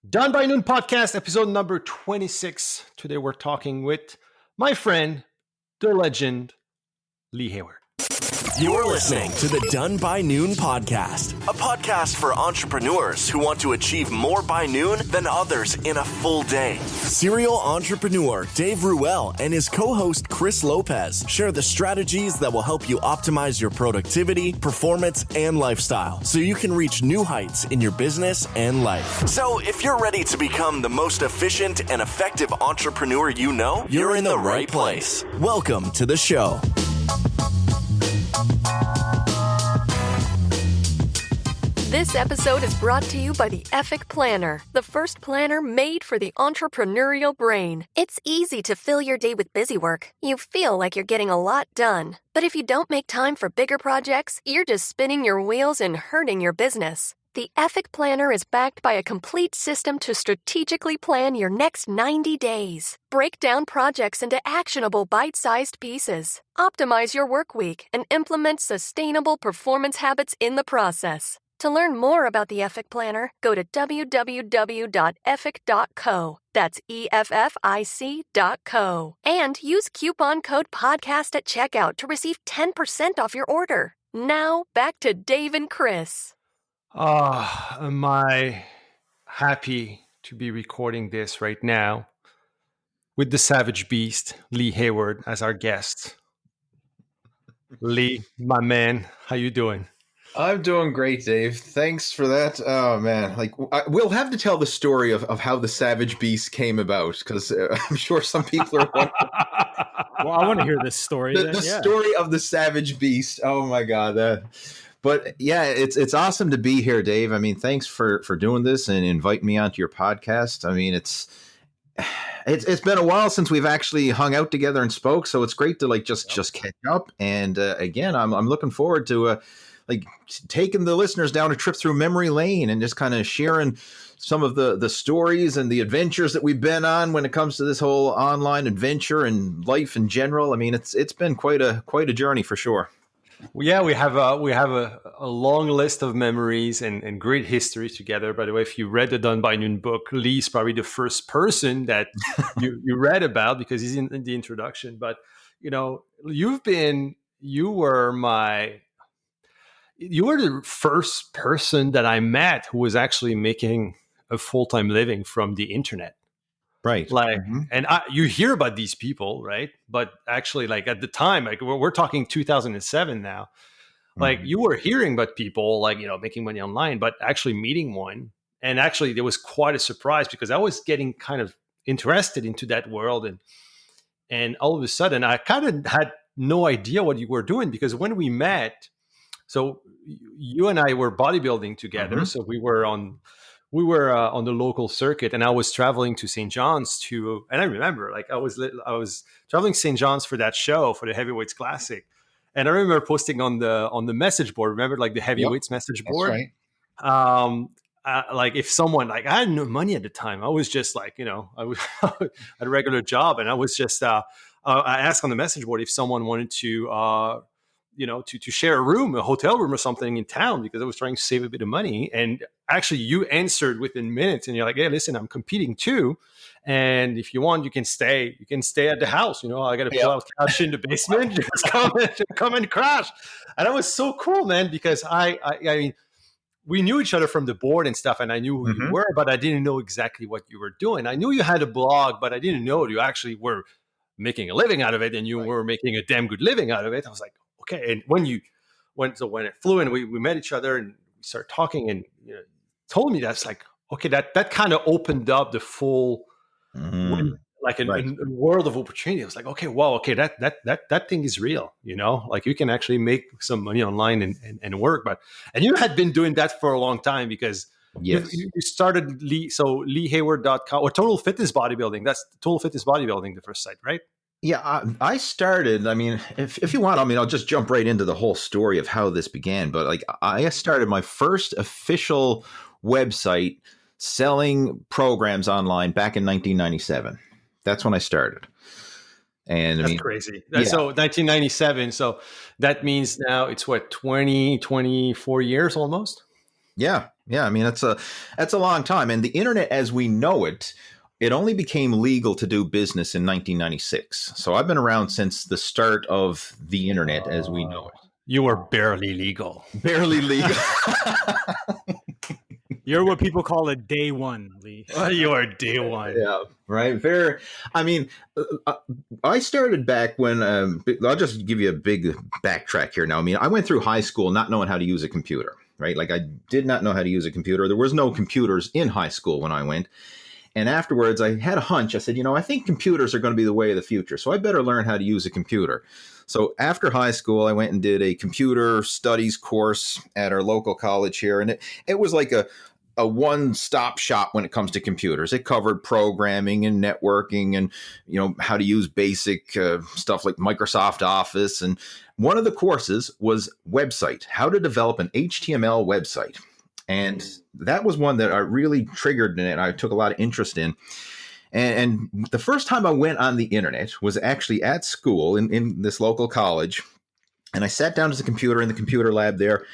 Done by Noon podcast, episode number 26. Today we're talking with my friend, the legend, Lee Hayward. You're listening to the Done by Noon podcast, a podcast for entrepreneurs who want to achieve more by noon than others in a full day. Serial entrepreneur Dave Ruel and his co-host Chris Lopez share the strategies that will help you optimize your productivity, performance, and lifestyle so you can reach new heights in your business and life. So if you're ready to become the most efficient and effective entrepreneur you know, you're in the right place. Welcome to the show. This episode is brought to you by the Epic Planner, the first planner made for the entrepreneurial brain. It's easy to fill your day with busy work. You feel like you're getting a lot done. But if you don't make time for bigger projects, you're just spinning your wheels and hurting your business. The Epic Planner is backed by a complete system to strategically plan your next 90 days. Break down projects into actionable bite-sized pieces. Optimize your work week and implement sustainable performance habits in the process. To learn more about the Epic Planner, go to www.epic.co. That's EFFIC.co. And use coupon code PODCAST at checkout to receive 10% off your order. Now, back to Dave and Chris. Am I happy to be recording this right now with the Savage Beast, Lee Hayward, as our guest. Lee, my man, how you doing? I'm doing great, Dave. Thanks for that. Oh, man. We'll have to tell the story of how the Savage Beast came about, because I'm sure some people are wondering. Well, I want to hear this story. The story of the Savage Beast. Oh, my God. But yeah, it's awesome to be here, Dave. I mean, thanks for doing this and inviting me onto your podcast. I mean, it's been a while since we've actually hung out together and spoke, so it's great to just catch up. And again, I'm looking forward to taking the listeners down a trip through memory lane and just kind of sharing some of the stories and the adventures that we've been on when it comes to this whole online adventure and life in general. I mean, it's been quite a journey for sure. Well, yeah, we have a long list of memories and great history together. By the way, if you read the Done by Noon book, Lee's probably the first person that you read about because he's in the introduction. But you know, you were the first person that I met who was actually making a full-time living from the internet. Right. And you hear about these people, right? But actually, at the time, we're talking 2007 now, you were hearing about people making money online, but actually meeting one. And actually there was quite a surprise because I was getting kind of interested into that world. And all of a sudden I kind of had no idea what you were doing because when we met, so you and I were bodybuilding together. So we were on the local circuit, and I was traveling to St. John's and I remember I was traveling to St. John's for that show for the Heavyweights Classic, and I remember posting on the message board. Remember, the Heavyweights message board. That's right. If someone I had no money at the time, I was just I was at a regular job, and I was just I asked on the message board if someone wanted to share a hotel room or something in town because I was trying to save a bit of money. And actually you answered within minutes and you're like, hey, listen, I'm competing too. And if you want, you can stay at the house. I got to pull out couch in the basement, just come and crash. And that was so cool, man, because I mean, we knew each other from the board and stuff, and I knew who you were, but I didn't know exactly what you were doing. I knew you had a blog, but I didn't know you actually were making a living out of it, and you were making a damn good living out of it. I was like, okay. And when it flew in, we met each other and we started talking, and told me that's okay, that kind of opened up the full a world of opportunity. I was like, okay, wow, okay, that thing is real. You can actually make some money online and work. And you had been doing that for a long time because you started LeeHayward.com or Total Fitness Bodybuilding. That's Total Fitness Bodybuilding, the first site, right? Yeah, I started, I mean, if you want, I'll just jump right into the whole story of how this began. But I started my first official website selling programs online back in 1997. That's when I started. And that's crazy. So 1997. So that means now it's 24 years almost? Yeah. Yeah, I mean, that's a long time. And the internet as we know it, it only became legal to do business in 1996. So I've been around since the start of the internet as we know it. You were barely legal. Barely legal. You're what people call a day one, Lee. You are day one. Yeah, right. I mean, I started back when, I'll just give you a big backtrack here now. I mean, I went through high school not knowing how to use a computer, right? Like I did not know how to use a computer. There was no computers in high school when I went. And afterwards, I had a hunch. I said, I think computers are going to be the way of the future. So I better learn how to use a computer. So after high school, I went and did a computer studies course at our local college here. And it was like a one-stop shop when it comes to computers. It covered programming and networking and, how to use basic stuff like Microsoft Office. And one of the courses was website, how to develop an HTML website. And that was one that I really triggered and I took a lot of interest in. And the first time I went on the internet was actually at school in this local college. And I sat down at the computer in the computer lab there.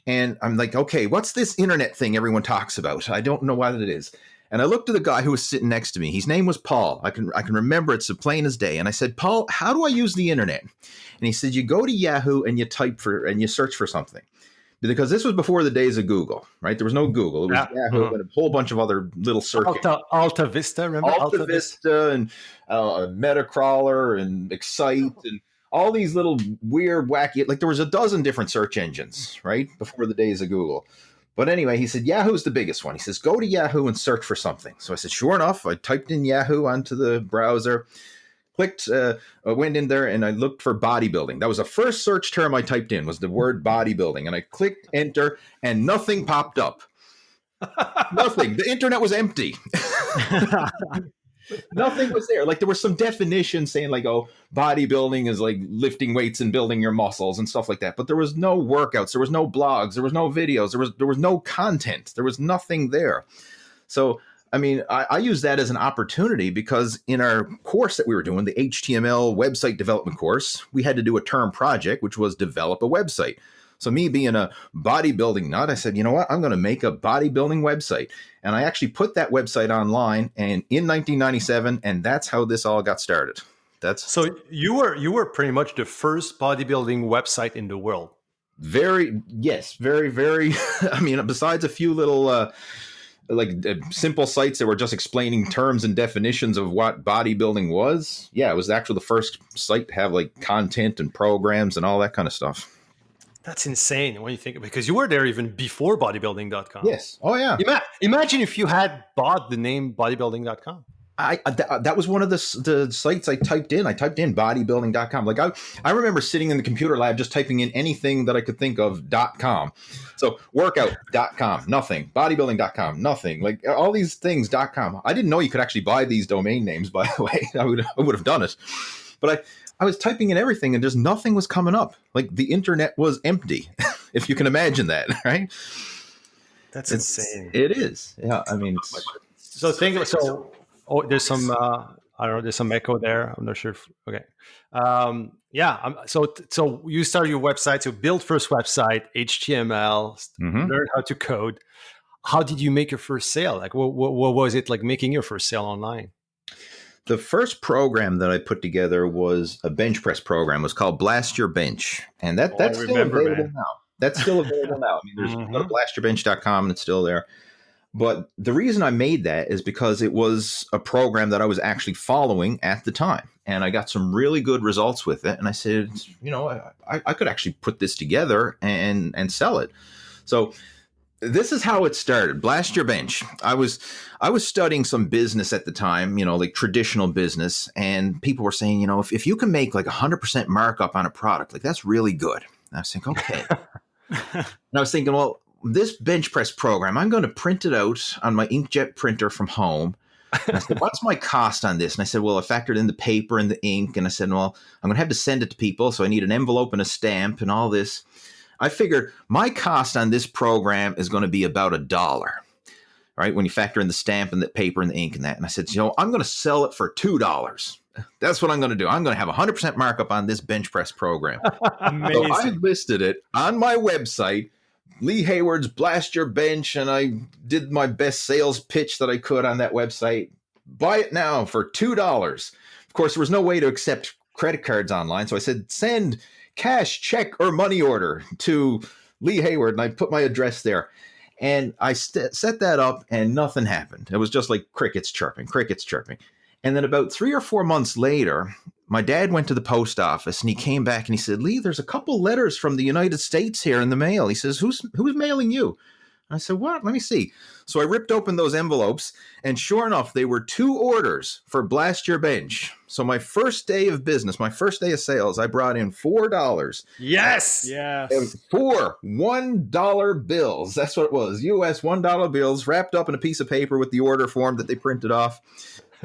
And I'm like, okay, what's this internet thing everyone talks about? I don't know what it is. And I looked at the guy who was sitting next to me. His name was Paul. I can remember it's as plain as day. And I said, Paul, how do I use the internet? And he said, you go to Yahoo and you you search for something. Because this was before the days of Google, right? There was no Google. It was Yahoo and a whole bunch of other little search Alta Vista, remember? Alta Vista and Metacrawler and Excite and all these little weird, wacky, like there was a dozen different search engines, right? Before the days of Google. But anyway, he said, Yahoo's the biggest one. He says, go to Yahoo and search for something. So I said, sure enough, I typed in Yahoo onto the browser, clicked, I went in there and I looked for bodybuilding. That was the first search term I typed in was the word bodybuilding. And I clicked enter and nothing popped up. Nothing. The internet was empty. Nothing was there. Like there was some definition saying like, oh, bodybuilding is like lifting weights and building your muscles and stuff like that. But there was no workouts. There was no blogs. There was no videos. There was no content. There was nothing there. So, I mean, I use that as an opportunity because in our course that we were doing, the HTML website development course, we had to do a term project, which was develop a website. So me being a bodybuilding nut, I said, you know what? I'm going to make a bodybuilding website. And I actually put that website online and in 1997, and that's how this all got started. So you were pretty much the first bodybuilding website in the world. Very, very. I mean, besides a few little simple sites that were just explaining terms and definitions of what bodybuilding was. Yeah, it was actually the first site to have like content and programs and all that kind of stuff. That's insane when you think, because you were there even before bodybuilding.com. Yes. Oh, yeah. Imagine if you had bought the name bodybuilding.com. That was one of the sites I typed in. I typed in bodybuilding.com. Like I remember sitting in the computer lab just typing in anything that I could think of .com. So workout.com, nothing. Bodybuilding.com, nothing. Like all these things .com. I didn't know you could actually buy these domain names, by the way. I would have done it. But I was typing in everything and just nothing was coming up. Like the internet was empty, if you can imagine that, right? That's insane. It is. Yeah. I mean, there's some, I don't know, there's some echo there. I'm not sure. Okay. So you started your website, so build first website, HTML, learn how to code. How did you make your first sale? Like, what was it like making your first sale online? The first program that I put together was a bench press program. It was called Blast Your Bench. And that's still available now. That's still available now. I mean, there's go to blastyourbench.com and it's still there. But the reason I made that is because it was a program that I was actually following at the time. And I got some really good results with it. And I said, I could actually put this together and sell it. So this is how it started. Blast Your Bench. I was studying some business at the time, like traditional business. And people were saying, if you can make like 100% markup on a product, like that's really good. And I was thinking, okay. And I was thinking, well, this bench press program, I'm going to print it out on my inkjet printer from home. And I said, what's my cost on this? And I said, well, I factored in the paper and the ink. And I said, well, I'm going to have to send it to people. So I need an envelope and a stamp and all this. I figured my cost on this program is going to be about $1, right? When you factor in the stamp and the paper and the ink and that. And I said, I'm going to sell it for $2. That's what I'm going to do. I'm going to have 100% markup on this bench press program. Amazing. So I listed it on my website Lee Hayward's Blast Your Bench, and I did my best sales pitch that I could on that website. Buy it now for $2. Of course, there was no way to accept credit cards online, so I said, send cash, check, or money order to Lee Hayward, and I put my address there. And I set that up, and nothing happened. It was just like crickets chirping, crickets chirping. And then about 3 or 4 months later, my dad went to the post office, and he came back and he said, Lee, there's a couple letters from the United States here in the mail. He says, who's mailing you? I said, what? Let me see. So I ripped open those envelopes, and sure enough, they were 2 orders for Blast Your Bench. So my first day of business, my first day of sales, I brought in $4. Yes. Yes. It was 4 $1 bills. That's what it was. US $1 bills wrapped up in a piece of paper with the order form that they printed off.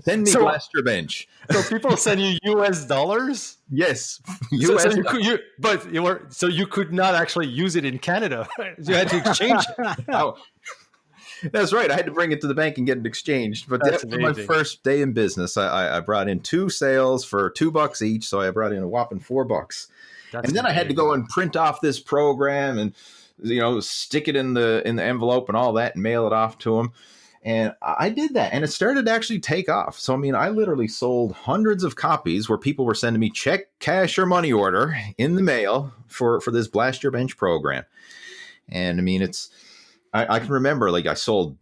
Send me Blast Your Bench. So people send you US dollars? Yes. So you could not actually use it in Canada. You had to exchange it. Oh, that's right. I had to bring it to the bank and get it exchanged. But That's that was my amazing. first day in business. I brought in 2 sales for $2 each. So I brought in a whopping $4. That's And then I had to go and print off this program and, stick it in the envelope and all that and mail it off to them. And I did that, and it started to actually take off. So, I mean, I literally sold hundreds of copies where people were sending me check, cash, or money order in the mail for this Blast Your Bench program. And, I mean, I can remember, like, I sold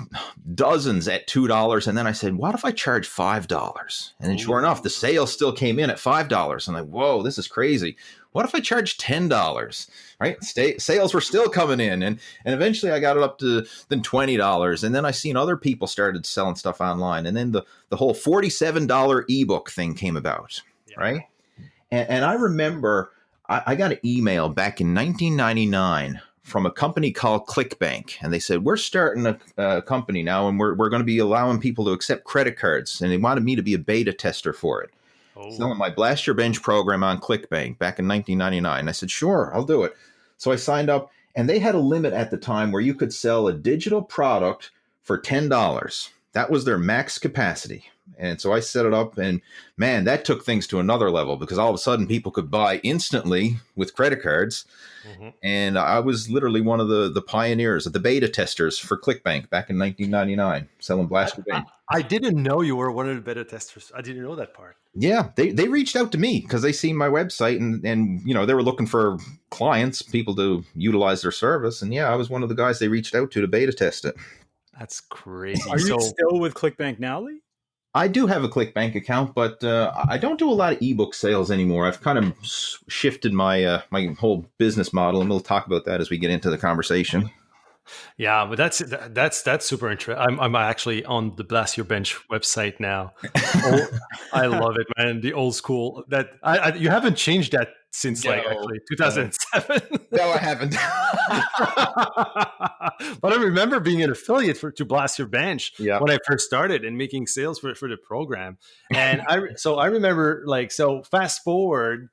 dozens at $2, and then I said, what if I charge $5? And then sure enough, the sale still came in at $5. I'm like, whoa, this is crazy. What if I charge $10? Right? Sales were still coming in. And eventually I got it up to then $20. And then I seen other people started selling stuff online. And then the whole $47 ebook thing came about. Yeah. Right? And I remember I got an email back in 1999 from a company called ClickBank. And they said, we're starting a company now, and we're going to be allowing people to accept credit cards. And they wanted me to be a beta tester for it. Selling my Blast Your Bench program on ClickBank back in 1999. I said, sure, I'll do it. So I signed up, and they had a limit at the time where you could sell a digital product for $10. That was their max capacity. And so I set it up, and man, that took things to another level, because all of a sudden people could buy instantly with credit cards. Mm-hmm. And I was literally one of the pioneers of the beta testers for ClickBank back in 1999, selling Blast Your Bench. I didn't know you were one of the beta testers. I didn't know that part. Yeah, they reached out to me because they seen my website and they were looking for clients, people to utilize their service. And yeah, I was one of the guys they reached out to beta test it. That's crazy. Are you still with ClickBank now, Lee? I do have a ClickBank account, but I don't do a lot of ebook sales anymore. I've kind of shifted my my whole business model, and we'll talk about that as we get into the conversation. Yeah, but that's super interesting. I'm actually on the Blast Your Bench website now. I love it, man. The old school that you haven't changed that since actually 2007. No, I haven't. But I remember being an affiliate to Blast Your Bench when I first started and making sales for the program. And I remember fast forward.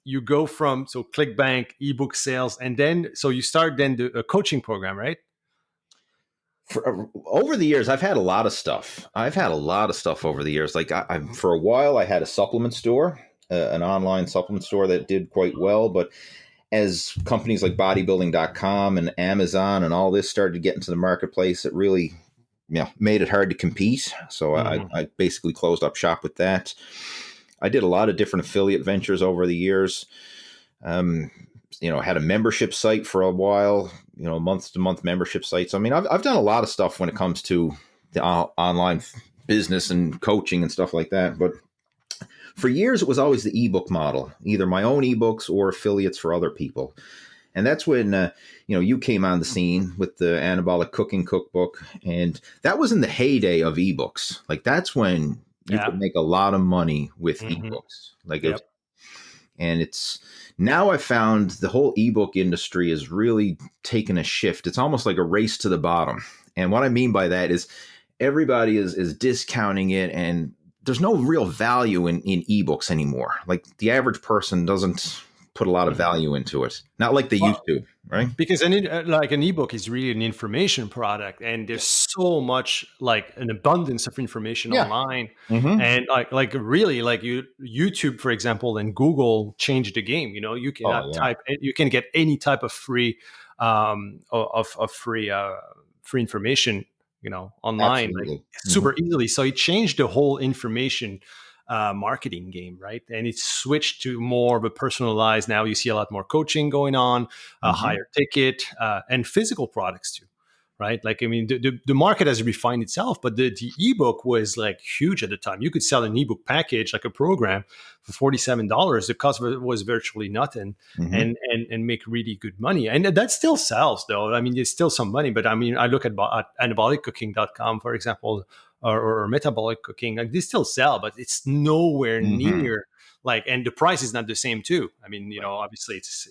You go from ClickBank, ebook sales, and then you start a coaching program, right? Over the years, I've had a lot of stuff. Over the years. Like for a while, I had a supplement store, an online supplement store that did quite well. But as companies like Bodybuilding.com and Amazon and all this started to get into the marketplace, it really made it hard to compete. So I basically closed up shop with that. I did a lot of different affiliate ventures over the years. Had a membership site for a while, month-to-month membership sites. I mean, I've done a lot of stuff when it comes to the online business and coaching and stuff like that. But for years, it was always the ebook model, either my own ebooks or affiliates for other people. And that's when, you came on the scene with the Anabolic Cooking Cookbook. And that was in the heyday of ebooks. Like, that's when you could make a lot of money with ebooks. And it's now I found the whole ebook industry is really taking a shift. It's almost like a race to the bottom. And what I mean by that is everybody is discounting it, and there's no real value in ebooks anymore. Like the average person doesn't put a lot of value into it. Not like they used to, right? Because an ebook is really an information product, and there's so much an abundance of information online. Mm-hmm. And YouTube, for example, and Google changed the game. You cannot you can get any type of free of free information, online, like Absolutely. super easily. So it changed the whole information marketing game, right? And it's switched to more of a personalized. Now you see a lot more coaching going on, higher ticket, and physical products too. Right. Like, I mean, the market has refined itself, but the ebook was like huge at the time. You could sell an ebook package, like a program, for $47. The cost of it was virtually nothing, and make really good money. And that still sells, though. I mean, it's still some money, but I mean, I look at anaboliccooking.com, for example, or metabolic cooking, like they still sell, but it's nowhere near like, and the price is not the same too. I mean, obviously it's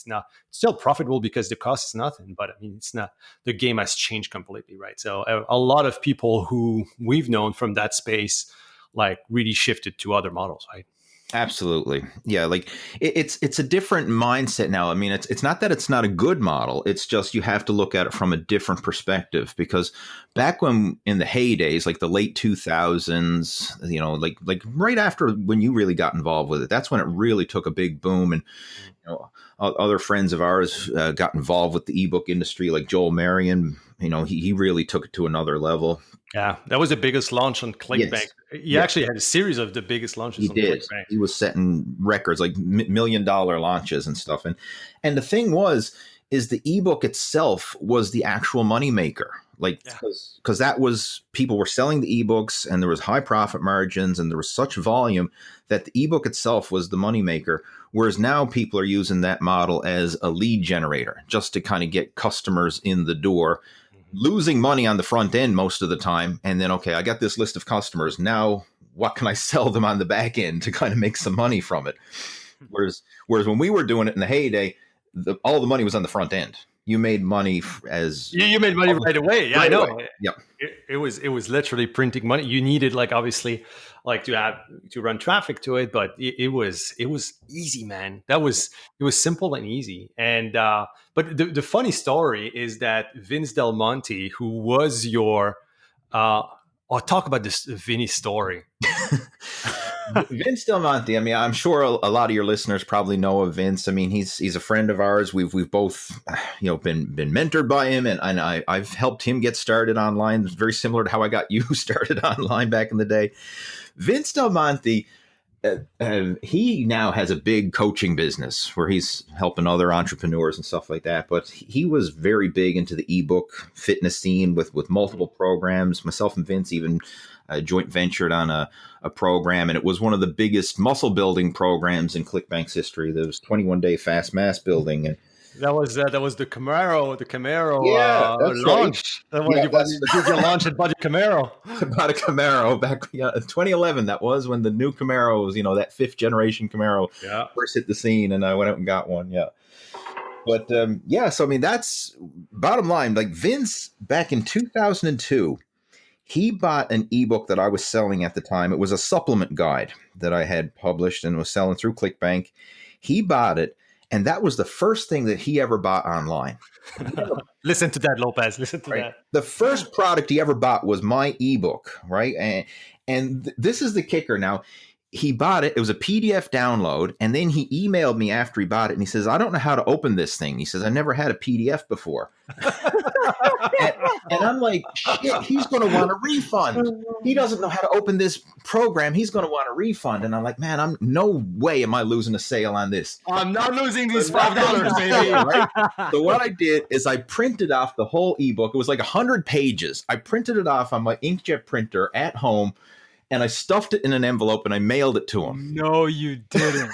not, it's still profitable because the cost is nothing, but I mean, it's not, the game has changed completely, right? So a lot of people who we've known from that space, like, really shifted to other models, right? Absolutely. Yeah. Like it's a different mindset now. I mean, it's not that it's not a good model. It's just, you have to look at it from a different perspective, because back when, in the heydays, like the late 2000s, like right after when you really got involved with it, that's when it really took a big boom. And, other friends of ours got involved with the ebook industry, like Joel Marion. He really took it to another level. Yeah, that was the biggest launch on ClickBank. Yes. He actually had a series of the biggest launches on ClickBank. He was setting records, like $1 million launches and stuff. And the thing is the ebook itself was the actual moneymaker. Like, because that was, people were selling the ebooks, and there was high profit margins, and there was such volume that the ebook itself was the moneymaker. Whereas now people are using that model as a lead generator, just to kind of get customers in the door, losing money on the front end most of the time. And then, okay, I got this list of customers. Now, what can I sell them on the back end to kind of make some money from it? Whereas when we were doing it in the heyday, all the money was on the front end. You made money as you made money right away. Yeah, I know. Away. Yeah, it was literally printing money. You needed, like, obviously, like, to run traffic to it, but it was easy, man. It was simple and easy. And but the funny story is that Vince Del Monte, who was your talk about this Vinny story. Vince Del Monte. I mean, I'm sure a lot of your listeners probably know of Vince. I mean, he's a friend of ours. We've both, been mentored by him, and I've helped him get started online. It's very similar to how I got you started online back in the day. Vince Del Monte, he now has a big coaching business where he's helping other entrepreneurs and stuff like that. But he was very big into the ebook fitness scene with multiple programs. Myself and Vince even joint ventured on a program, and it was one of the biggest muscle building programs in ClickBank's history. There was 21-day fast mass building, and that was the Camaro launch. Right. Did you launch at Buddy Camaro? About a Camaro back in 2011. That was when the new Camaro was, that 5th generation Camaro first hit the scene, and I went out and got one. Yeah. But so I mean, that's bottom line. Like, Vince, back in 2002, he bought an ebook that I was selling at the time. It was a supplement guide that I had published and was selling through ClickBank. He bought it, and that was the first thing that he ever bought online. Listen to that, Lopez. Listen to that. The first product he ever bought was my ebook, right? And this is the kicker. Now, he bought it. It was a PDF download. And then he emailed me after he bought it. And he says, I don't know how to open this thing. He says, I never had a PDF before. and I'm like, shit, he's going to want a refund. He doesn't know how to open this program. He's going to want a refund. And I'm like, man, I'm no way am I losing a sale on this. I'm not losing these $5, baby. Right? So what I did is I printed off the whole ebook. It was like 100 pages. I printed it off on my inkjet printer at home. And I stuffed it in an envelope and I mailed it to him. No, you didn't.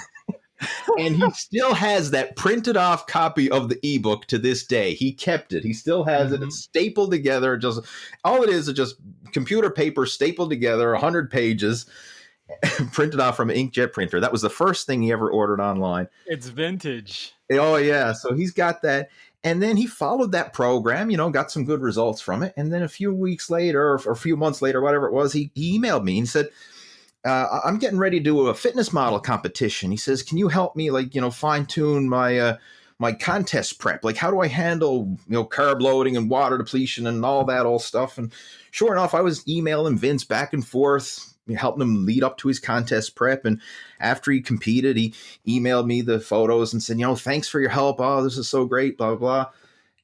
And he still has that printed off copy of the ebook to this day. He kept it. He still has it. It's stapled together. Just all it is just computer paper stapled together, 100 pages, printed off from an inkjet printer. That was the first thing he ever ordered online. It's vintage. Oh, yeah. So he's got that. And then he followed that program, got some good results from it. And then a few weeks later, or a few months later, whatever it was, he emailed me and said, I'm getting ready to do a fitness model competition. He says, can you help me, fine tune my contest prep? Like, how do I handle, carb loading and water depletion and all that old stuff? And sure enough, I was emailing Vince back and forth, helping him lead up to his contest prep. And after he competed, he emailed me the photos and said, thanks for your help. Oh, this is so great, blah, blah, blah.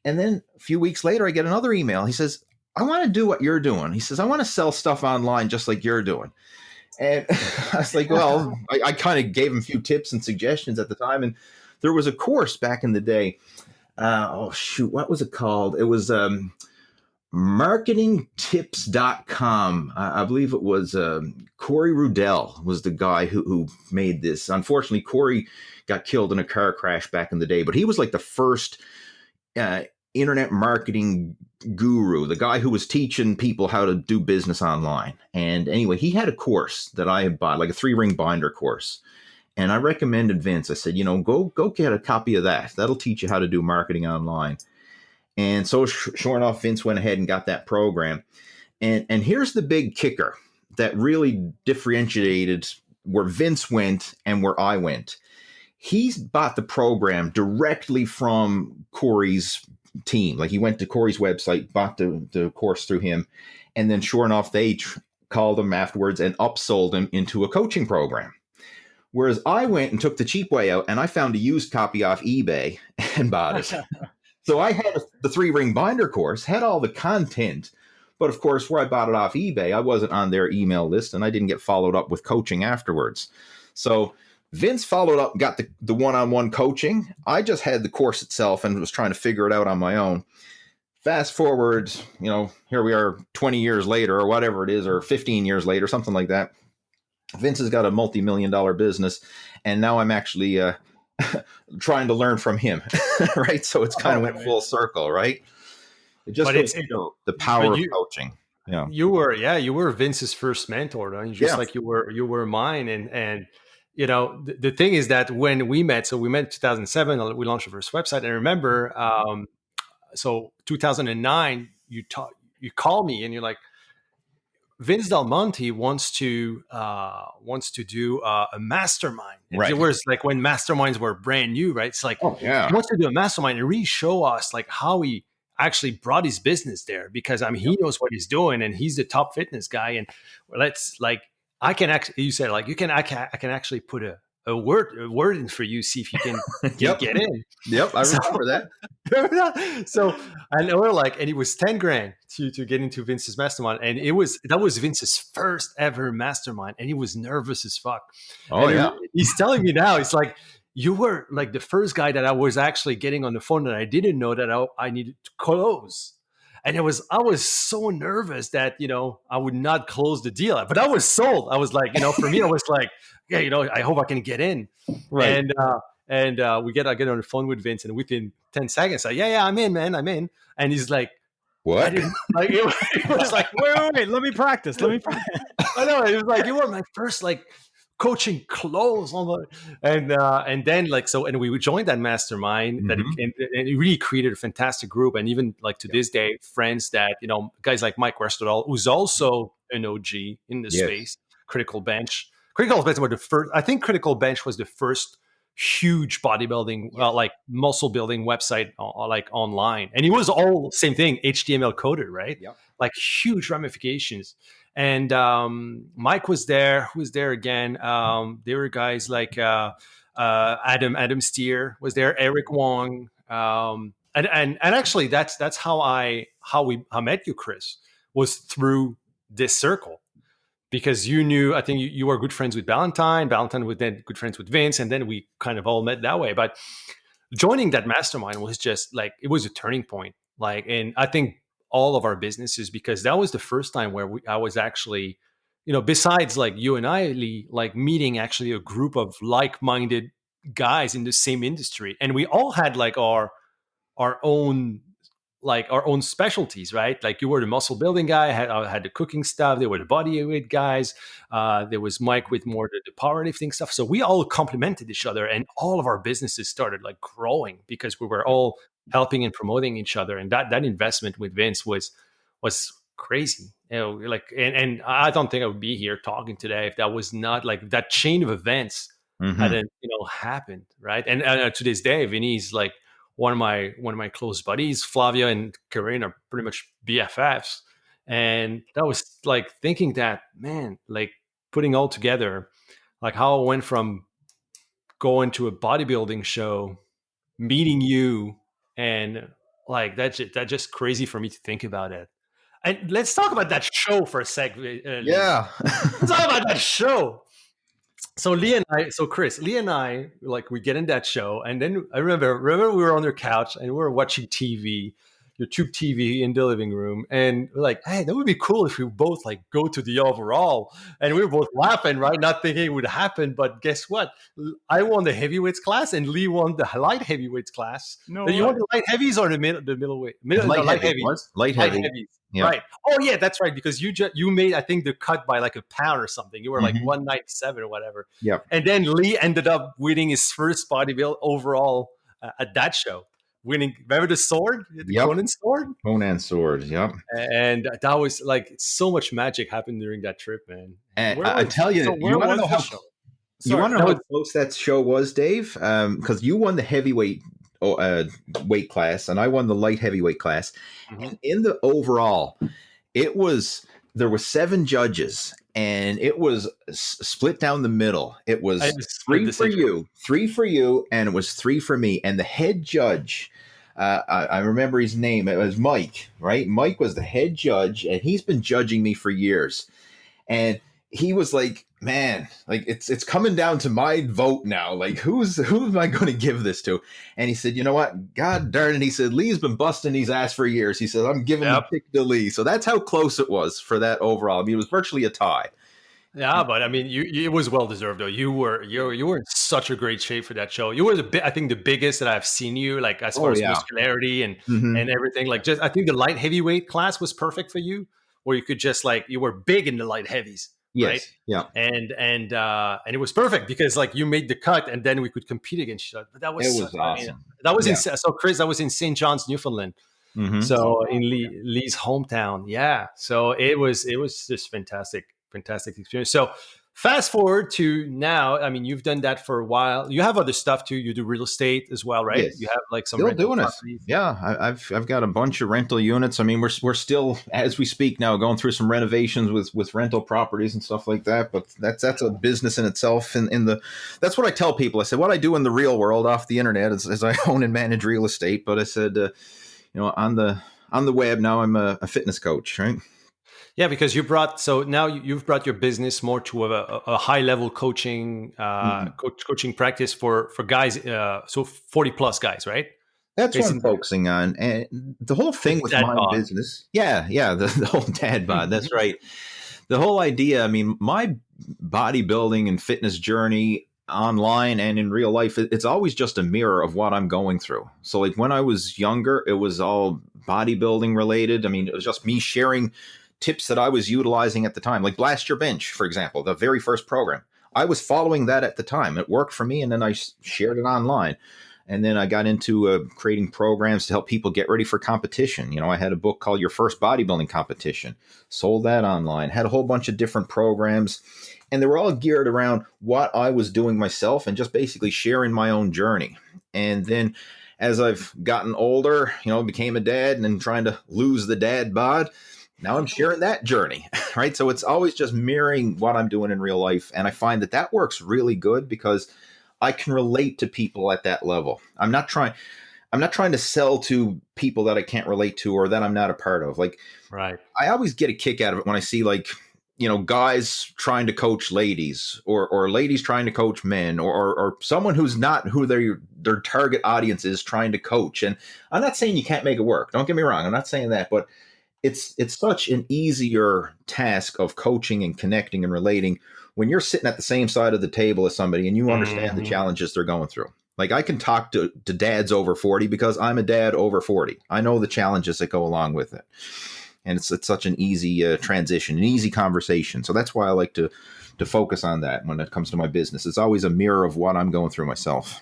And then a few weeks later, I get another email. He says, I want to do what you're doing. He says, I want to sell stuff online just like you're doing. And I was like, well, I kind of gave him a few tips and suggestions at the time. And there was a course back in the day. What was it called? It was marketingtips.com. I believe it was Corey Rudell was the guy who made this. Unfortunately, Corey got killed in a car crash back in the day, but he was like the first internet marketing guru, the guy who was teaching people how to do business online. And anyway, he had a course that I had bought, like a 3-ring binder course. And I recommended Vince. I said, go get a copy of that. That'll teach you how to do marketing online. And so sure enough, Vince went ahead and got that program. And here's the big kicker that really differentiated where Vince went and where I went. He's bought the program directly from Corey's team. Like he went to Corey's website, bought the course through him. And then sure enough, they called him afterwards and upsold him into a coaching program. Whereas I went and took the cheap way out and I found a used copy off eBay and bought it. So I had the 3-ring binder course, had all the content, but of course, where I bought it off eBay, I wasn't on their email list and I didn't get followed up with coaching afterwards. So Vince followed up, got the one-on-one coaching. I just had the course itself and was trying to figure it out on my own. Fast forward, here we are 20 years later or whatever it is, or 15 years later, something like that. Vince has got a multi-million-dollar business, and now I'm actually trying to learn from him, right? So it's kind of went full circle, right? It just goes to show the power of coaching. Yeah, you were Vince's first mentor, right? Just like you were mine, and the thing is that when we met, so we met in 2007, we launched our first website, and I remember, so 2009, you call me and you're like, Vince Del Monte wants to do a mastermind. Right. It was like when masterminds were brand new, right? It's like, he wants to do a mastermind and really show us like how he actually brought his business there, because he knows what he's doing and he's the top fitness guy. And I can actually put a word in for you, see if you can get in. Yep, I remember that. So and we're like, and it was 10 grand to get into Vince's mastermind, and that was Vince's first ever mastermind, and he was nervous as fuck. He's telling me now, it's like, you were like the first guy that I was actually getting on the phone that I didn't know that I needed to close. And I was so nervous that, I would not close the deal, but I was sold. I was like, for me, I was like, yeah, I hope I can get in. Right. And I get on the phone with Vince, and within 10 seconds, I'm in, man, I'm in. And he's like, what? I didn't, like, it was like, wait, let me practice. I know, it was like, you were my first coaching close and then and we joined that mastermind and it really created a fantastic group, and even to this day, friends that guys like Mike Westerdahl, who's also an OG in the space. Critical Bench were the first. I think Critical Bench was the first huge bodybuilding muscle building website online, and it was all same thing, HTML coded, right? Huge ramifications. And Mike was there. Who was there again? There were guys like Adam Steer was there, Eric Wong, and actually that's how I met you, Chris, was through this circle, because you knew, I think you were good friends with Valentine was then good friends with Vince, and then we kind of all met that way. But joining that mastermind was just it was a turning point. And I think all of our businesses, because that was the first time where I was actually, besides you and I, Lee, meeting actually a group of like-minded guys in the same industry. And we all had our own specialties, right? You were the muscle building guy, I had the cooking stuff, there were the body weight guys, there was Mike with more the powerlifting stuff. So we all complemented each other, and all of our businesses started growing because we were all helping and promoting each other. And that investment with Vince was crazy. And I don't think I would be here talking today if that was not that chain of events hadn't happened, right? And to this day, Vinny's one of my close buddies. Flavia and Karen are pretty much BFFs. And that was thinking that, man, putting all together, how I went from going to a bodybuilding show, meeting you, and like that's just crazy for me to think about it. And let's talk about that show for a sec, Lee. Yeah. Let's talk about that show. So Chris, Lee and I, like, we get in that show, and then I remember we were on their couch and we were watching TV, your tube TV in the living room, and we're like, hey, that would be cool if we both like go to the overall. And we were both laughing, right? Not thinking it would happen, but guess what? I won the heavyweights class, and Lee won the light heavyweights class. No Then you way. won the light heavies or the middleweight, Light light heavy. heavy. What? Light Light heavy. heavies. Yeah. Right. Oh yeah, that's right. Because you made, I think, the cut by like a pound or something. You were like Mhm. 197 or whatever. Yep. And then Lee ended up winning his first bodybuilding overall at that show. Winning, remember the sword, the Yep. Conan sword, Conan sword. Yep. and that was like so much magic happened during that trip, man. And Where I was- tell you, so you where want to was know the how show? you Sorry, want to that know how was- close that show was, Dave? Because you won the heavyweight weight class, and I won the light heavyweight class. Mhm. And in the overall, there was 7 judges, and it was split down the middle. It was I just 3 the for same show. you, 3 for you, and it was 3 for me. And the head judge, I remember his name. It was Mike, right? Mike was the head judge, and he's been judging me for years. And he was like, man, like it's coming down to my vote now. Like, who am I going to give this to? And he said, you know what? God darn it. He said, Lee's been busting his ass for years. He said, I'm giving the pick to Lee. So that's how close it was for that overall. I mean, it was virtually a tie. Yeah, but I mean, it was well deserved though. You were in such a great shape for that show. You were I think the biggest that I've seen you, like as far as yeah. muscularity and Mhm. and everything. Like, just I think the light heavyweight class was perfect for you, where you could just like, you were big in the light heavies. Yes. Right? Yeah. And it was perfect because like you made the cut, and then we could compete against each other. But that was It was I mean, awesome. that was Yeah. in so Chris, that was in St. John's, Newfoundland. Mhm. So in Lee's hometown, yeah. So it was just fantastic experience. So fast forward to now. I mean, you've done that for a while. You have other stuff too. You do real estate as well, right? Yes. You have like some Still rental doing it. properties. Yeah, I've got a bunch of rental units. I mean, we're still, as we speak now, going through some renovations with rental properties and stuff like that. But that's a business in itself. That's what I tell people. I said, what I do in the real world off the internet is I own and manage real estate. But I said, on the web now, I'm a fitness coach, right? Yeah, because you've brought your business more to a high level coaching coaching practice for guys, so 40 plus guys, right? That's what I'm Basically. focusing on. And the whole thing with Dad my bod. business. Yeah, the whole dad bod. That's right. The whole idea, I mean, my bodybuilding and fitness journey online and in real life, it's always just a mirror of what I'm going through. So like when I was younger, it was all bodybuilding related. I mean, it was just me sharing tips that I was utilizing at the time, like Blast Your Bench, for example, the very first program. I was following that at the time. It worked for me, and then I shared it online. And then I got into creating programs to help people get ready for competition. You know, I had a book called Your First Bodybuilding Competition, sold that online, had a whole bunch of different programs, and they were all geared around what I was doing myself and just basically sharing my own journey. And then as I've gotten older, became a dad and then trying to lose the dad bod, now I'm sharing that journey, right? So it's always just mirroring what I'm doing in real life. And I find that works really good because I can relate to people at that level. I'm not trying to sell to people that I can't relate to or that I'm not a part of. Like, Right. I always get a kick out of it when I see like, guys trying to coach ladies or ladies trying to coach men or someone who's not who their target audience is trying to coach. And I'm not saying you can't make it work. Don't get me wrong. I'm not saying that, but it's such an easier task of coaching and connecting and relating when you're sitting at the same side of the table as somebody and you understand the challenges they're going through. Like I can talk to dads over 40 because I'm a dad over 40. I know the challenges that go along with it. And it's such an easy transition, an easy conversation. So that's why I like to focus on that when it comes to my business. It's always a mirror of what I'm going through myself.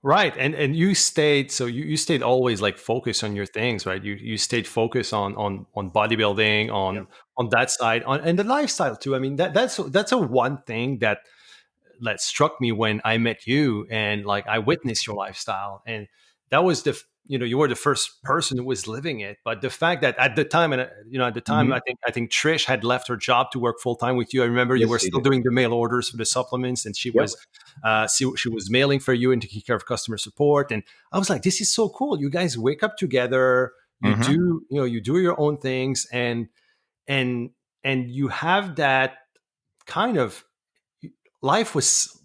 Right. And you stayed always like focused on your things, right? You stayed focused on bodybuilding, on that side, and the lifestyle too. I mean, that's a one thing that struck me when I met you and like I witnessed your lifestyle. And that was you were the first person who was living it. But the fact that at the time, and I think Trish had left her job to work full time with you. I remember you were still doing the mail orders for the supplements, and she was mailing for you and taking care of customer support. And I was like, this is so cool. You guys wake up together. You do, you do your own things, and you have that kind of life was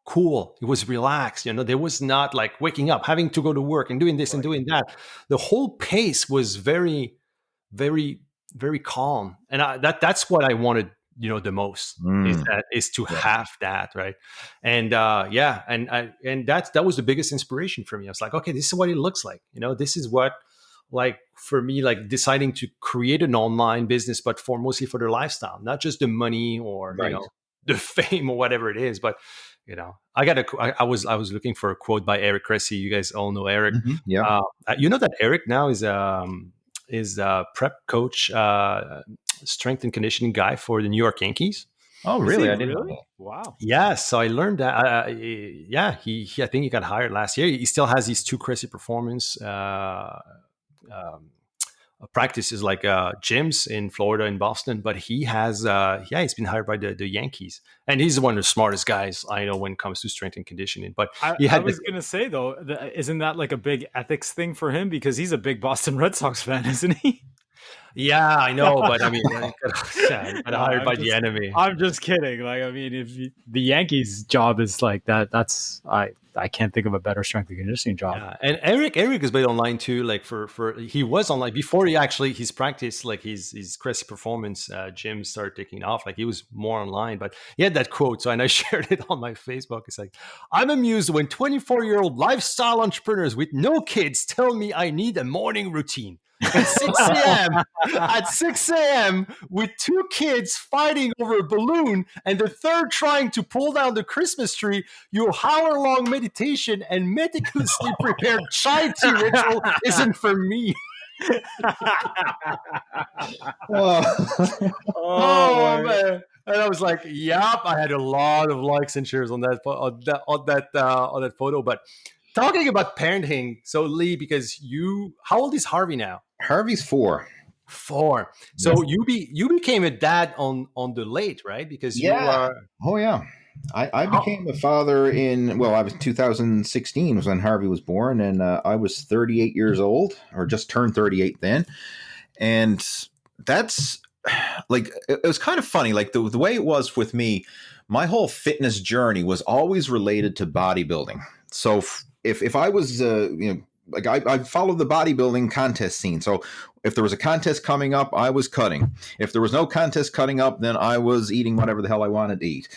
cool. It was relaxed. There was not like waking up, having to go to work and doing this and doing that. The whole pace was very, very, very calm. And that's what I wanted, the most is to have that. Right. And that was the biggest inspiration for me. I was like, okay, this is what it looks like. This is what, like, for me, like deciding to create an online business, but mostly for their lifestyle, not just the money or, the fame or whatever it is, but I was looking for a quote by Eric Cressy. You guys all know Eric. That Eric now is a prep coach, strength and conditioning guy for the New York Yankees. Oh, really? I didn't know that. Wow. Yeah. So I learned that. He I think he got hired last year. He still has these 2 Cressy Performance practices like gyms in Florida and Boston, but he has he's been hired by the Yankees, and he's one of the smartest guys I know when it comes to strength and conditioning. But I was gonna say though, isn't that like a big ethics thing for him, because he's a big Boston Red Sox fan, isn't he? Yeah, I know, but I mean, got hired by the enemy. I'm just kidding. Like, I mean, if the Yankees' job is like that's I can't think of a better strength and conditioning job. Yeah. And Eric has been online too. Like he was online before his practice, like his Cressy Performance gym started taking off. Like he was more online, but he had that quote. So, and I shared it on my Facebook. It's like, I'm amused when 24-year-old lifestyle entrepreneurs with no kids tell me I need a morning routine. At 6 a.m. with 2 kids fighting over a balloon and the third trying to pull down the Christmas tree, your hour-long meditation and meticulously prepared chai tea ritual isn't for me. Oh man. And I was like, yep, I had a lot of likes and shares on that photo. But talking about parenting, so Lee, because how old is Harvey now? Harvey's 4. 4. So you became a dad on the late, right? Because you are. Oh yeah. I became a father I was 2016 was when Harvey was born, and I was 38 years old, or just turned 38 then. And that's like, it was kind of funny. Like the way it was with me, my whole fitness journey was always related to bodybuilding. So if I was, like I followed the bodybuilding contest scene. So if there was a contest coming up, I was cutting. If there was no contest coming up, then I was eating whatever the hell I wanted to eat.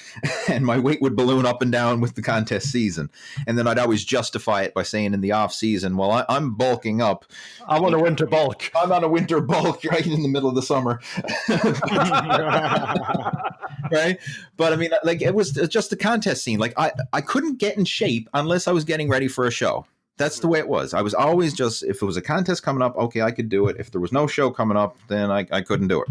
And my weight would balloon up and down with the contest season. And then I'd always justify it by saying in the off season, well, I'm bulking up. I'm on a winter bulk. I'm on a winter bulk right in the middle of the summer. Right. But I mean, like, it was just the contest scene. Like I couldn't get in shape unless I was getting ready for a show. That's the way it was. I was always just, if it was a contest coming up, okay, I could do it. If there was no show coming up, then I couldn't do it.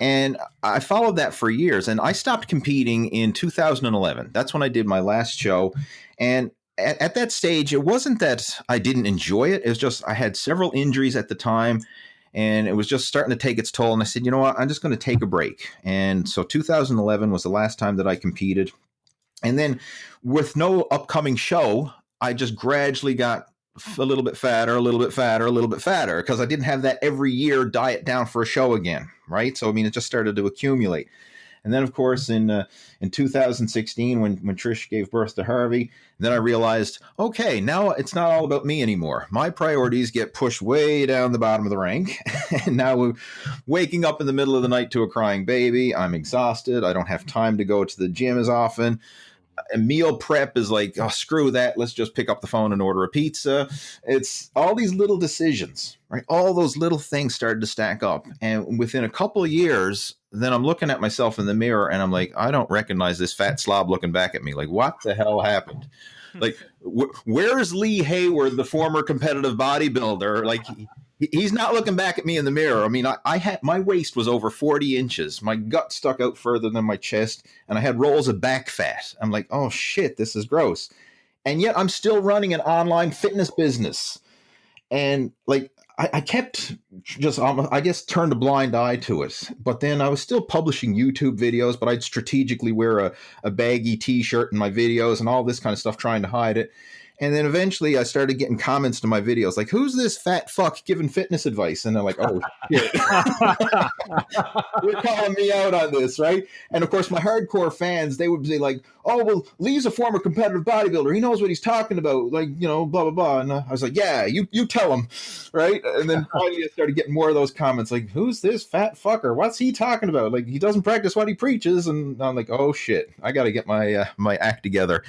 And I followed that for years. And I stopped competing in 2011. That's when I did my last show. And at that stage, it wasn't that I didn't enjoy it. It was just I had several injuries at the time, and it was just starting to take its toll. And I said, you know what, I'm just going to take a break. And so 2011 was the last time that I competed. And then with no upcoming show, I just gradually got a little bit fatter, a little bit fatter, a little bit fatter, because I didn't have that every year diet down for a show again, right? So, I mean, it just started to accumulate. And then, of course, in 2016, when Trish gave birth to Harvey, then I realized, okay, now it's not all about me anymore. My priorities get pushed way down the bottom of the rank. And now we're waking up in the middle of the night to a crying baby. I'm exhausted. I don't have time to go to the gym as often. And meal prep is like, oh, screw that. Let's just pick up the phone and order a pizza. It's all these little decisions, right? All those little things started to stack up. And within a couple of years, then I'm looking at myself in the mirror and I'm like, I don't recognize this fat slob looking back at me. Like, what the hell happened? Like, where's Lee Hayward, the former competitive bodybuilder? Like, he's not looking back at me in the mirror. I mean, I had, my waist was over 40 inches. My gut stuck out further than my chest, and I had rolls of back fat. I'm like, oh shit, this is gross. And yet I'm still running an online fitness business. And like, I kept just, I guess, turned a blind eye to it. But then I was still publishing YouTube videos, but I'd strategically wear a baggy t-shirt in my videos and all this kind of stuff, trying to hide it. And then eventually I started getting comments to my videos like, who's this fat fuck giving fitness advice? And they're like, oh, shit. You're calling me out on this, right? And of course, my hardcore fans, they would be like, oh, well, Lee's a former competitive bodybuilder. He knows what he's talking about. Like, you know, blah, blah, blah. And I was like, yeah, you tell him, right? And then finally I started getting more of those comments like, who's this fat fucker? What's he talking about? Like, he doesn't practice what he preaches. And I'm like, oh, shit, I got to get my act together.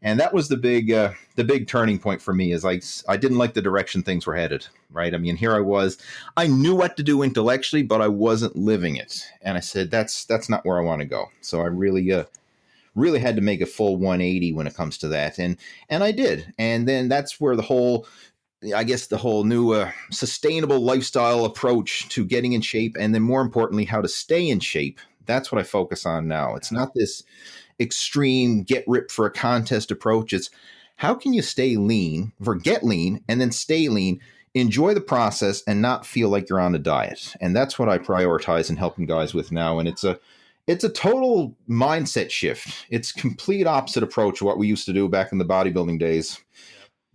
And that was the big turning point for me, is like, I didn't like the direction things were headed, right? I mean, here I was, I knew what to do intellectually, but I wasn't living it. And I said, that's not where I want to go. So I really had to make a full 180 when it comes to that. And I did. And then that's where the whole new sustainable lifestyle approach to getting in shape, and then more importantly, how to stay in shape. That's what I focus on now. It's not this extreme get ripped for a contest approach. It's how can you stay lean, get lean, and then stay lean, enjoy the process, and not feel like you're on a diet. And that's what I prioritize in helping guys with now. And it's a total mindset shift. It's complete opposite approach of what we used to do back in the bodybuilding days.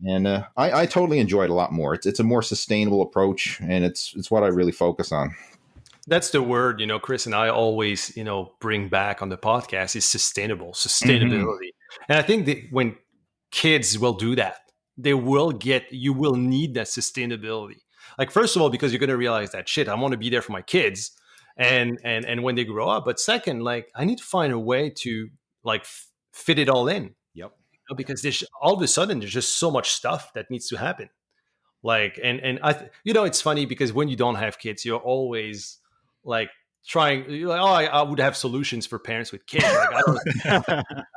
And I totally enjoy it a lot more. It's a more sustainable approach, and it's what I really focus on. That's the word, Chris and I always, bring back on the podcast is sustainability. Mm-hmm. And I think that when kids will do that, you will need that sustainability. Like, first of all, because you're going to realize that shit, I want to be there for my kids and when they grow up. But second, like, I need to find a way to like fit it all in. Yep. Because there's all of a sudden, there's just so much stuff that needs to happen. Like, and it's funny because when you don't have kids, you're always like trying, I would have solutions for parents with kids. Like, I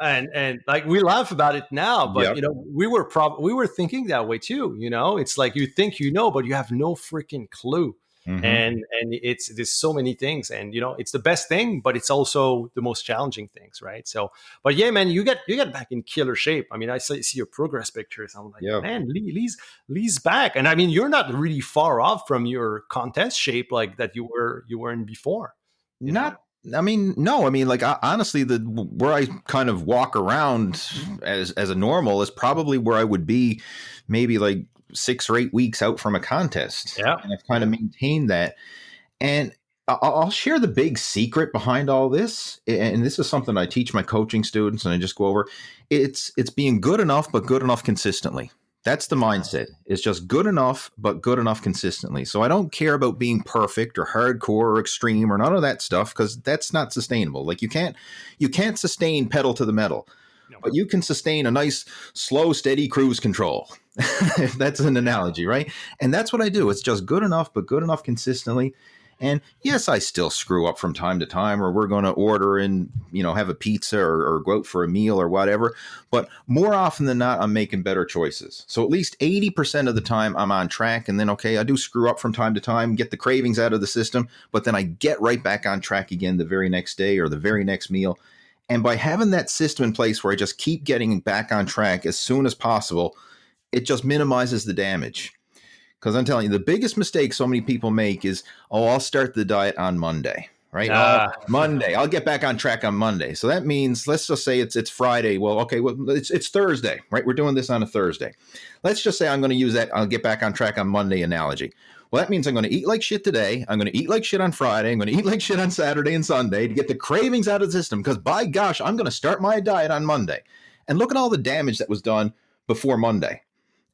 don't, and like, we laugh about it now, but yep. We were thinking that way too. It's like, you think, but you have no freaking clue. Mm-hmm. And there's so many things, and it's the best thing, but it's also the most challenging things, right? So, but yeah, man, you get back in killer shape. I mean, I see your progress pictures. I'm like, man, Lee's back, and I mean, you're not really far off from your contest shape like that you were in before. No. I mean, like, honestly, where I kind of walk around as a normal is probably where I would be, maybe like 6 or 8 weeks out from a contest. Yeah. And I've kind of maintained that. And I'll share the big secret behind all this. And this is something I teach my coaching students, and I just go over. It's being good enough, but good enough consistently. That's the mindset. It's just good enough, but good enough consistently. So I don't care about being perfect or hardcore or extreme or none of that stuff, because that's not sustainable. Like, you can't sustain pedal to the metal. But you can sustain a nice, slow, steady cruise control. That's an analogy, right? And that's what I do. It's just good enough, but good enough consistently. And yes, I still screw up from time to time, or we're going to order and, have a pizza or go out for a meal or whatever. But more often than not, I'm making better choices. So at least 80% of the time I'm on track. And then, okay, I do screw up from time to time, get the cravings out of the system, but then I get right back on track again the very next day or the very next meal. And by having that system in place where I just keep getting back on track as soon as possible, it just minimizes the damage. Because I'm telling you, the biggest mistake so many people make is, I'll start the diet on Monday, right? Monday, I'll get back on track on Monday. So that means, let's just say it's Friday. Well, okay, it's Thursday, right? We're doing this on a Thursday. Let's just say I'm going to use that I'll get back on track on Monday analogy. Well, that means I'm going to eat like shit today. I'm going to eat like shit on Friday. I'm going to eat like shit on Saturday and Sunday to get the cravings out of the system. Because by gosh, I'm going to start my diet on Monday. And look at all the damage that was done before Monday.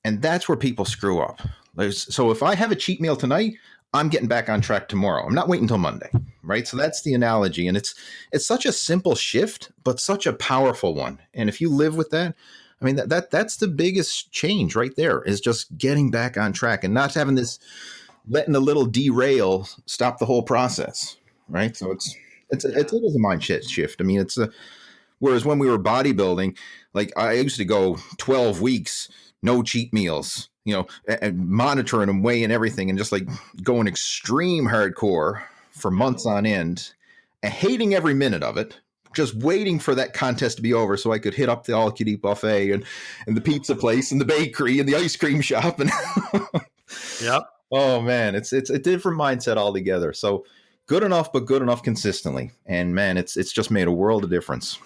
And that's where people screw up. So if I have a cheat meal tonight, I'm getting back on track tomorrow. I'm not waiting until Monday, right? So that's the analogy. And it's such a simple shift, but such a powerful one. And if you live with that, I mean, that's the biggest change right there, is just getting back on track and not having this, letting a little derail stop the whole process, right? So it is a mindset shift. I mean, whereas when we were bodybuilding, like, I used to go 12 weeks, no cheat meals, and monitoring and weighing everything and just like going extreme hardcore for months on end and hating every minute of it, just waiting for that contest to be over so I could hit up the all-you-can-eat buffet and the pizza place and the bakery and the ice cream shop. And Yep. oh man, it's a different mindset altogether. So good enough, but good enough consistently. And man, it's just made a world of difference.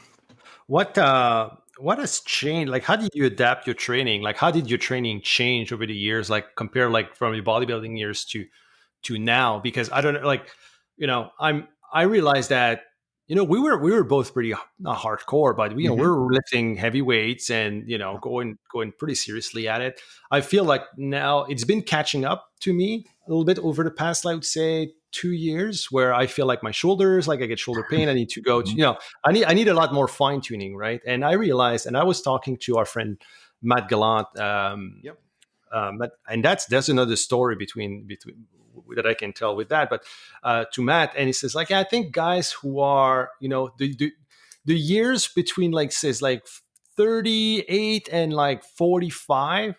What has changed? Like, how did you adapt your training? Like, how did your training change over the years? Like, compare like from your bodybuilding years to now? Because I don't know, like, I realized that, we were both pretty not hardcore, but we were lifting heavy weights and, going pretty seriously at it. I feel like now it's been catching up to me a little bit over the past, I would say 2 years, where I feel like my shoulders, like I get shoulder pain. I need to go to, I need a lot more fine tuning. Right. And I realized, and I was talking to our friend, Matt Gallant, and that's another story between that I can tell with that, but to Matt, and he says like, I think guys who are, the years between like 38 and like 45,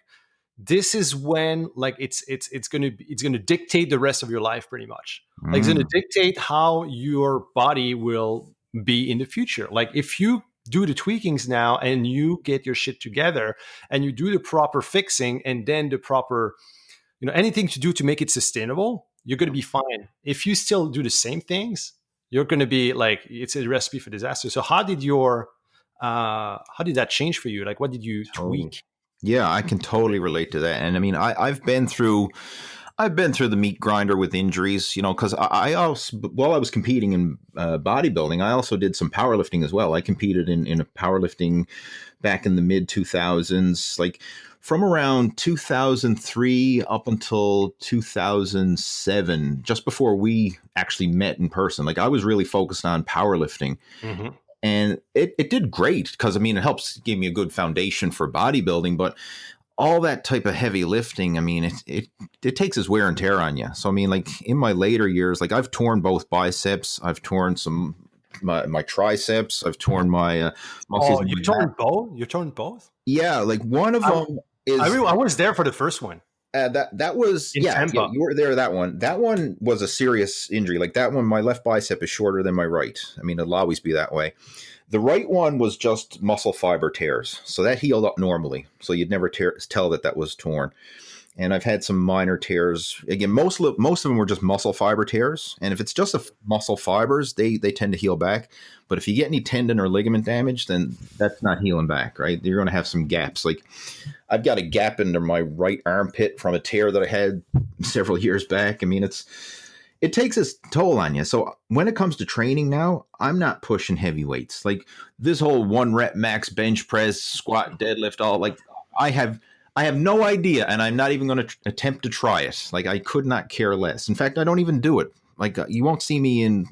this is when like it's going to dictate the rest of your life pretty much. Like it's going to dictate how your body will be in the future. Like if you do the tweakings now and you get your shit together and you do the proper fixing and then the proper, anything to do to make it sustainable, you're going to be fine. If you still do the same things, you're going to be like, it's a recipe for disaster. So how did that change for you? Like, what did you tweak? Yeah, I can totally relate to that. And I mean, I've been through the meat grinder with injuries, because I also, while I was competing in bodybuilding, I also did some powerlifting as well. I competed in a powerlifting back in the mid 2000s, like from around 2003 up until 2007, just before we actually met in person. Like I was really focused on powerlifting. Mm-hmm. And it did great because, I mean, it gave me a good foundation for bodybuilding, but all that type of heavy lifting, I mean, it takes its wear and tear on you. So, I mean, like in my later years, like I've torn both biceps, I've torn my triceps, I've torn my muscles. Oh, you torn both? You torn both? Yeah, like one of them is. I was there for the first one. That was Tampa. You were there. That one was a serious injury. Like that one, my left bicep is shorter than my right. I mean, it'll always be that way. The right one was just muscle fiber tears, so that healed up normally. So you'd never tell that was torn. And I've had some minor tears. Again, most of them were just muscle fiber tears. And if it's just muscle fibers, they tend to heal back. But if you get any tendon or ligament damage, then that's not healing back, right? You're going to have some gaps. Like I've got a gap under my right armpit from a tear that I had several years back. I mean, it takes its toll on you. So when it comes to training now, I'm not pushing heavy weights. Like this whole 1 rep max bench press, squat, deadlift, all like I have no idea, and I'm not even going to attempt to try it. Like I could not care less. In fact, I don't even do it. Like you won't see me in,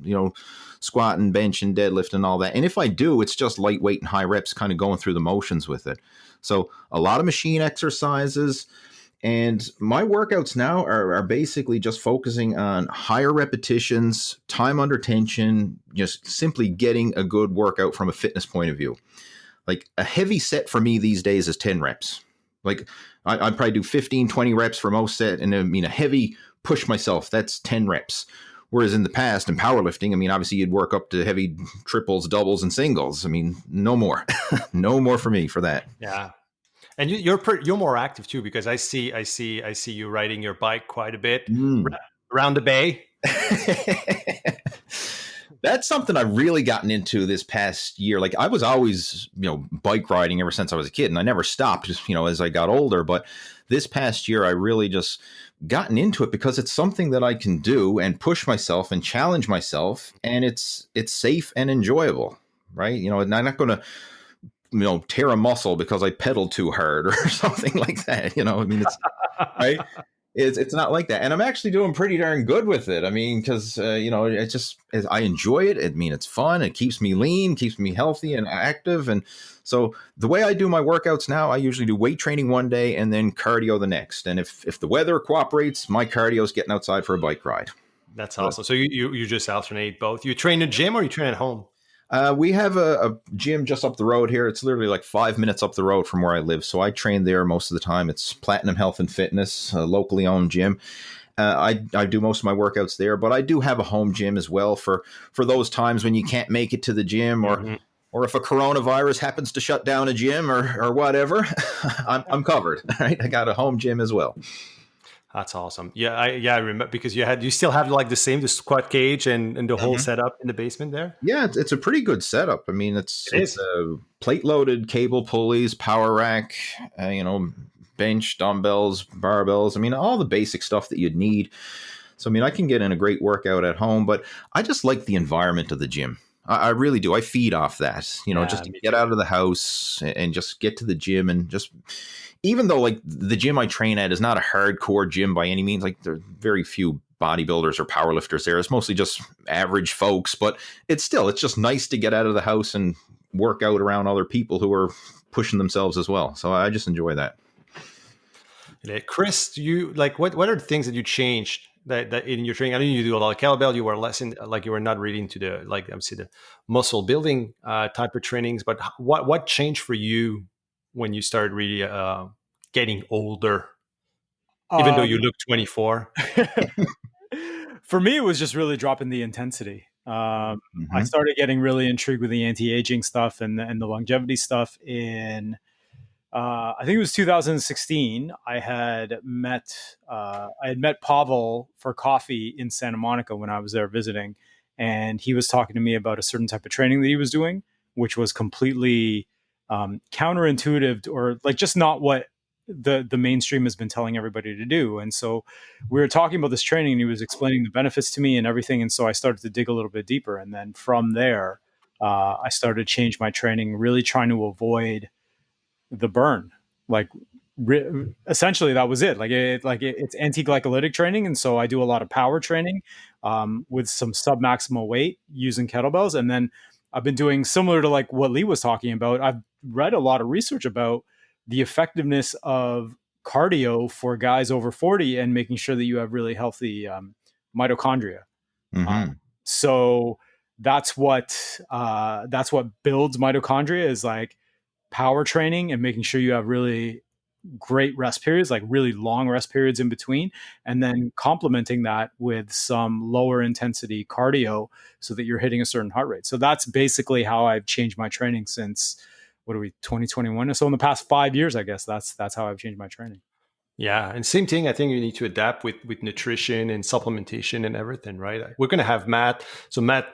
squat and bench and deadlift and all that. And if I do, it's just lightweight and high reps, kind of going through the motions with it. So a lot of machine exercises. And my workouts now are basically just focusing on higher repetitions, time under tension, just simply getting a good workout from a fitness point of view. Like a heavy set for me these days is 10 reps. Like I'd probably do 15, 20 reps for most set. And I mean, a heavy push myself, that's 10 reps. Whereas in the past in powerlifting, I mean, obviously you'd work up to heavy triples, doubles, and singles. I mean, no more, no more for me for that. Yeah. And you're more active too, because I see you riding your bike quite a bit around the bay. That's something I've really gotten into this past year. Like I was always, bike riding ever since I was a kid, and I never stopped, as I got older. But this past year, I really just gotten into it because it's something that I can do and push myself and challenge myself, and it's safe and enjoyable, right? And I'm not going to, tear a muscle because I pedaled too hard or something like that. I mean, it's right. It's not like that. And I'm actually doing pretty darn good with it. I mean, because, I enjoy it. I mean, it's fun. It keeps me lean, keeps me healthy and active. And so the way I do my workouts now, I usually do weight training one day and then cardio the next. And if the weather cooperates, my cardio is getting outside for a bike ride. That's awesome. So you just alternate both. You train in a gym or you train at home? We have a gym just up the road here. It's literally like 5 minutes up the road from where I live. So I train there most of the time. It's Platinum Health and Fitness, a locally owned gym. I do most of my workouts there, but I do have a home gym as well for those times when you can't make it to the gym, or if a coronavirus happens to shut down a gym or whatever, I'm covered. Right, I got a home gym as well. That's awesome. Yeah, I remember, because you still have like the squat cage and the whole setup in the basement there. Yeah, it's a pretty good setup. I mean, it's plate loaded cable pulleys, power rack, bench, dumbbells, barbells. I mean, all the basic stuff that you'd need. So, I mean, I can get in a great workout at home, but I just like the environment of the gym. I really do. I feed off that, just to get out of the house and just get to the gym, and just, even though like the gym I train at is not a hardcore gym by any means, like there are very few bodybuilders or powerlifters there. It's mostly just average folks, but it's just nice to get out of the house and work out around other people who are pushing themselves as well. So I just enjoy that. Chris, do you like, what are the things that you changed that in your training? I know you do a lot of kettlebell. You were less in, like, you were not really into the, like, obviously the muscle building type of trainings, but what changed for you when you started really getting older, even though you look 24? For me, it was just really dropping the intensity. I started getting really intrigued with the anti-aging stuff and the longevity stuff in, I think it was 2016. I had met Pavel for coffee in Santa Monica when I was there visiting, and he was talking to me about a certain type of training that he was doing, which was completely counterintuitive, or like just not what the mainstream has been telling everybody to do. And so we were talking about this training, and he was explaining the benefits to me and everything. And so I started to dig a little bit deeper, and then from there, I started to change my training, really trying to avoid the burn. Like essentially that was it. It's anti-glycolytic training. And so I do a lot of power training with some sub-maximal weight using kettlebells. And then I've been doing similar to like what Lee was talking about. I've read a lot of research about the effectiveness of cardio for guys over 40 and making sure that you have really healthy mitochondria. So that's what builds mitochondria, is like power training and making sure you have really great rest periods, like really long rest periods in between, and then complementing that with some lower intensity cardio so that you're hitting a certain heart rate. So that's basically how I've changed my training since, 2021? So in the past 5 years, I guess that's how I've changed my training. Yeah. And same thing, I think you need to adapt with nutrition and supplementation and everything, right? We're going to have Matt. So Matt,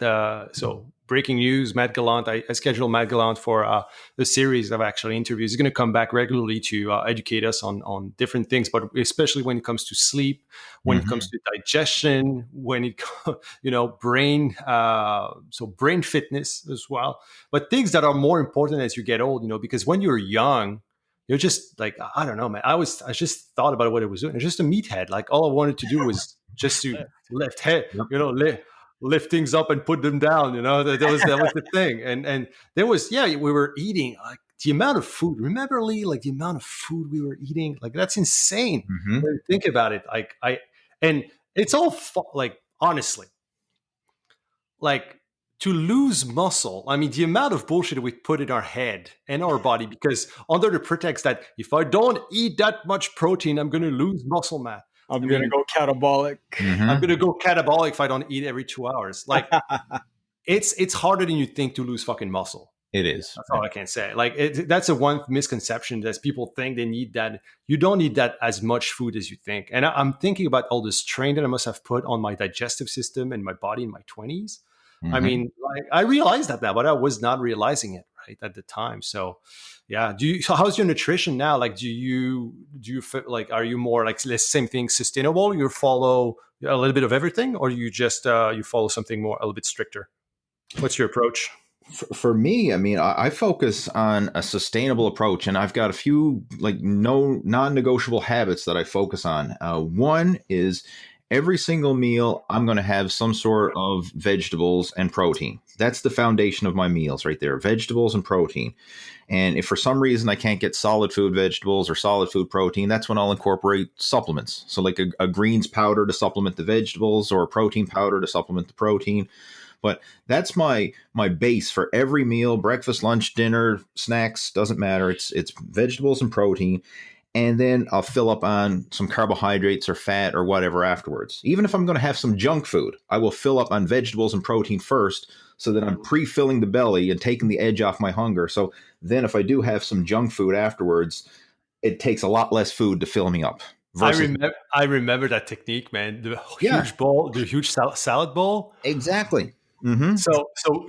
breaking news, Matt Gallant, I scheduled Matt Gallant for the series of actually interviews. He's going to come back regularly to educate us on different things, but especially when it comes to sleep, when it comes to digestion, when it, brain, brain fitness as well. But things that are more important as you get old, because when you're young, you're just like, I don't know, man. I just thought about what it was doing. It's just a meathead. Like all I wanted to do was just to lift things up and put them down. That was the thing. And there was, we were eating like the amount of food. Remember, Lee, like the amount of food we were eating, like that's insane. When you think about it, and it's all like, honestly, like, to lose muscle, I mean, the amount of bullshit we put in our head and our body, because under the pretext that if I don't eat that much protein, I'm going to lose muscle mass. I'm going to go catabolic. I'm going to go catabolic if I don't eat every 2 hours. Like, it's harder than you think to lose fucking muscle. It is. That's all I can say. Like, that's a one misconception that people think they need that. You don't need that as much food as you think. And I'm thinking about all this strain that I must have put on my digestive system and my body in my 20s. I mean, like, I realized that now, but I was not realizing it right at the time. So, yeah. So how's your nutrition now? Like, do you feel like, are you more like the same thing, sustainable? You follow a little bit of everything, or you just you follow something more a little bit stricter? What's your approach? For me, I mean, I focus on a sustainable approach, and I've got a few like non-negotiable habits that I focus on. One is, every single meal, I'm going to have some sort of vegetables and protein. That's the foundation of my meals right there, vegetables and protein. And if for some reason I can't get solid food vegetables or solid food protein, that's when I'll incorporate supplements. So like a greens powder to supplement the vegetables, or a protein powder to supplement the protein. But that's my base for every meal, breakfast, lunch, dinner, snacks, doesn't matter. It's vegetables and protein. and then I'll fill up on some carbohydrates or fat or whatever afterwards. Even if I'm going to have some junk food, I will fill up on vegetables and protein first, so that I'm pre-filling the belly and taking the edge off my hunger. So then if I do have some junk food afterwards, it takes a lot less food to fill me up. I remember that technique, man. The huge bowl, the huge salad bowl. Exactly. Mm-hmm.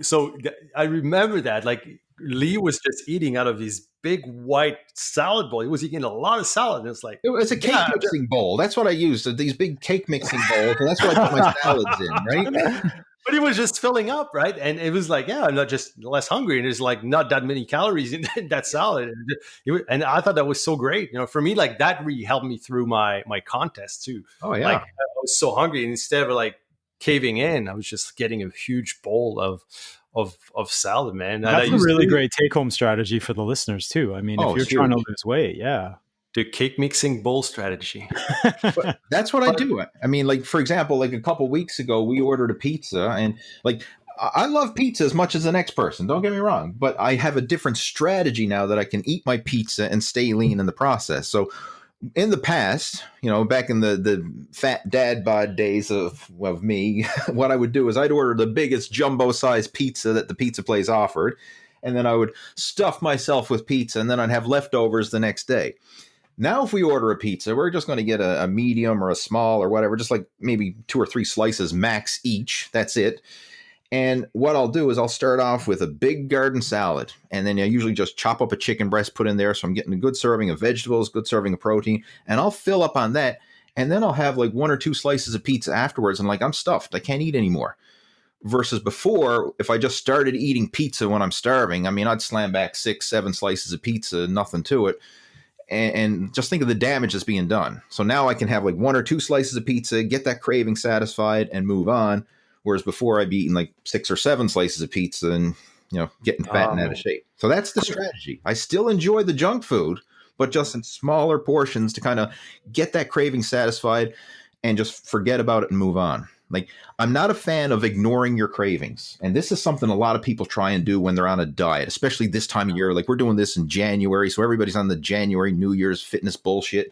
So I remember that. Like Lee was just eating out of his big white salad bowl. He was eating a lot of salad. And it's like it was a cake mixing bowl. That's what I used. These big cake mixing bowls, and that's what I put my salads in, right? But he was just filling up, right? And it was like, I'm not just less hungry. And there's like not that many calories in that salad. And I thought that was so great. For me, like that really helped me through my contest too. Oh yeah. Like I was so hungry, and instead of like caving in, I was just getting a huge bowl of salad, man. That's a really great take-home strategy for the listeners too. I mean, if you're trying to lose weight, the cake mixing bowl strategy. But that's what I do. I mean, like, for example, like a couple weeks ago, we ordered a pizza, and like, I love pizza as much as the next person. Don't get me wrong, but I have a different strategy now that I can eat my pizza and stay lean in the process. So in the past, back in the fat dad bod days of me, what I would do is I'd order the biggest jumbo size pizza that the pizza place offered. And then I would stuff myself with pizza, and then I'd have leftovers the next day. Now, if we order a pizza, we're just going to get a medium or a small or whatever, just like maybe 2 or 3 slices max each. That's it. And what I'll do is I'll start off with a big garden salad, and then I usually just chop up a chicken breast, put in there. So I'm getting a good serving of vegetables, good serving of protein, and I'll fill up on that. And then I'll have like 1 or 2 slices of pizza afterwards. And like, I'm stuffed. I can't eat anymore. Versus before, if I just started eating pizza when I'm starving, I mean, I'd slam back 6, 7 slices of pizza, nothing to it. And just think of the damage that's being done. So now I can have like 1 or 2 slices of pizza, get that craving satisfied, and move on. Whereas before I'd be eating like 6 or 7 slices of pizza and, getting fat and out of shape. So that's the strategy. I still enjoy the junk food, but just in smaller portions to kind of get that craving satisfied and just forget about it and move on. Like, I'm not a fan of ignoring your cravings. And this is something a lot of people try and do when they're on a diet, especially this time of year. Like, we're doing this in January, so everybody's on the January New Year's fitness bullshit.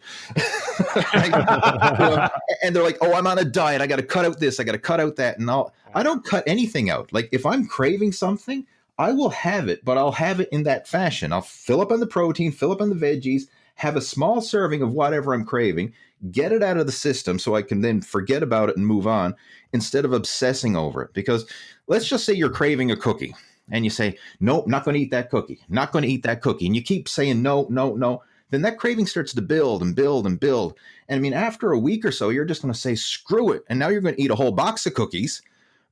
And they're like, oh, I'm on a diet. I got to cut out this. I got to cut out that. And I don't cut anything out. Like, if I'm craving something, I will have it, but I'll have it in that fashion. I'll fill up on the protein, fill up on the veggies, have a small serving of whatever I'm craving, get it out of the system so I can then forget about it and move on instead of obsessing over it. Because let's just say you're craving a cookie and you say, nope, not going to eat that cookie, not going to eat that cookie. And you keep saying no, no, no. Then that craving starts to build and build and build. And I mean, after a week or so, you're just going to say, screw it. And now you're going to eat a whole box of cookies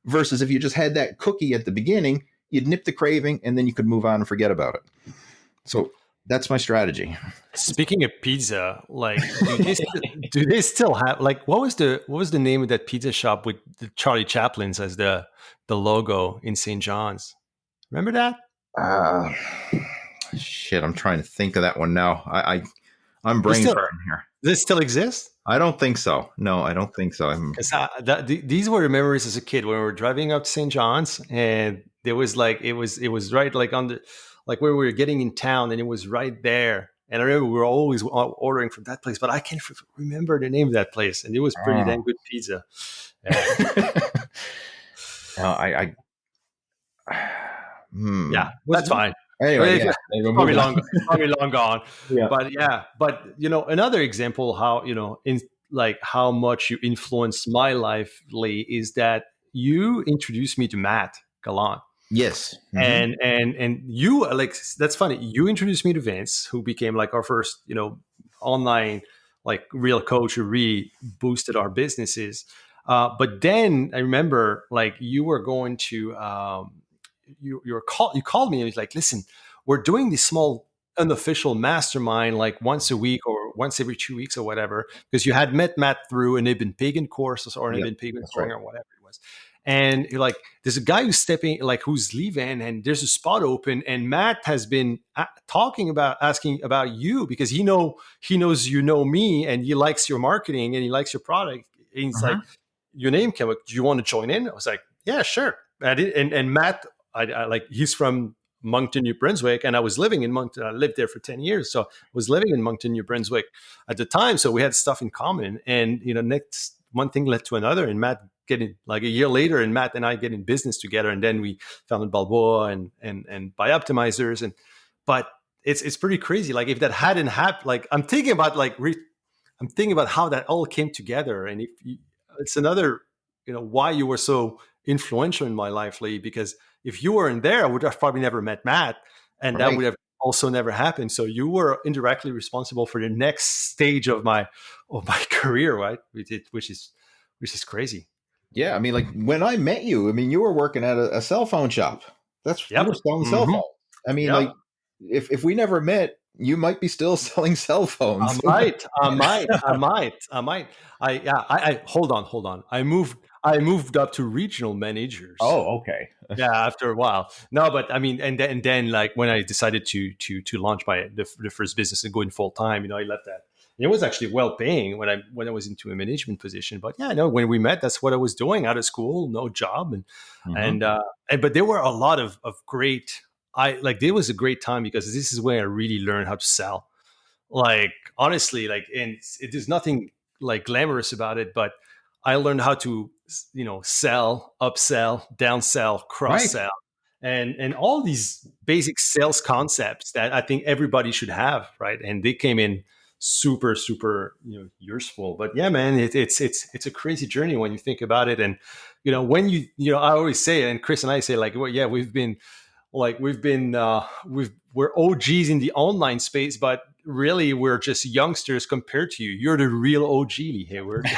versus if you just had that cookie at the beginning, you'd nip the craving and then you could move on and forget about it. So that's my strategy. Speaking of pizza, like, do they still have, like, what was the name of that pizza shop with the Charlie Chaplin's as the logo in St. John's? Remember that? Shit, I'm trying to think of that one now. I'm brain farting here. Does it still exist? I don't think so. No, I don't think so. These were the memories as a kid when we were driving up to St. John's, and there was like it was right like on the. Like when we were getting in town, and it was right there. And I remember we were always ordering from that place, but I can't remember the name of that place. And it was pretty damn good pizza. Yeah, that's fine. Anyway, probably long gone. Yeah. But another example how in like how much you influenced my life, Lee, is that you introduced me to Matt Gallant. Yes. Mm-hmm. And you, like, that's funny. You introduced me to Vince, who became like our first, online, like, real coach who really boosted our businesses. But then I remember, like, you were going to, you called me and was like, listen, we're doing this small unofficial mastermind, like once a week or once every 2 weeks or whatever, because you had met Matt through an Ibn Pagan course or an Ibn Pagan program or whatever it was. And you're like, there's a guy who's leaving, and there's a spot open. And Matt has been asking about you because he knows me, and he likes your marketing and he likes your product. And he's like, your name came up. Do you want to join in? I was like, yeah, sure. And Matt, I like, he's from Moncton, New Brunswick, and I was living in Moncton. I lived there for 10 years. So I was living in Moncton, New Brunswick at the time. So we had stuff in common. And, next one thing led to another, and Matt getting like a year later, and Matt and I get in business together. And then we founded Balboa and Bioptimizers. But it's pretty crazy. Like if that hadn't happened, like I'm thinking about how that all came together. And it's another, why you were so influential in my life, Lee, because if you weren't there, I would have probably never met Matt, and that would have also never happened. So you were indirectly responsible for the next stage of my career, right? Which is crazy. Yeah, I mean, like when I met you, I mean, you were working at a cell phone shop. You were selling cell phones. I mean, like if we never met, you might be still selling cell phones. I might. Hold on. I moved up to regional managers. Oh, okay. Yeah, after a while. No, but I mean, and then like when I decided to launch the first business and going full time, I left that. It was actually well paying when I was into a management position. But yeah, no, when we met, that's what I was doing out of school, no job, but there were a lot of great. There was a great time because this is where I really learned how to sell. Like honestly, there's nothing like glamorous about it, but I learned how to, sell, upsell, downsell, cross sell, and all these basic sales concepts that I think everybody should have, right? And they came in super, super, useful. But yeah, man, it's a crazy journey when you think about it. And when I always say, and Chris and I say, like, well, yeah, we're OGs in the online space, but really we're just youngsters compared to you. You're the real OG, Lee Hayward.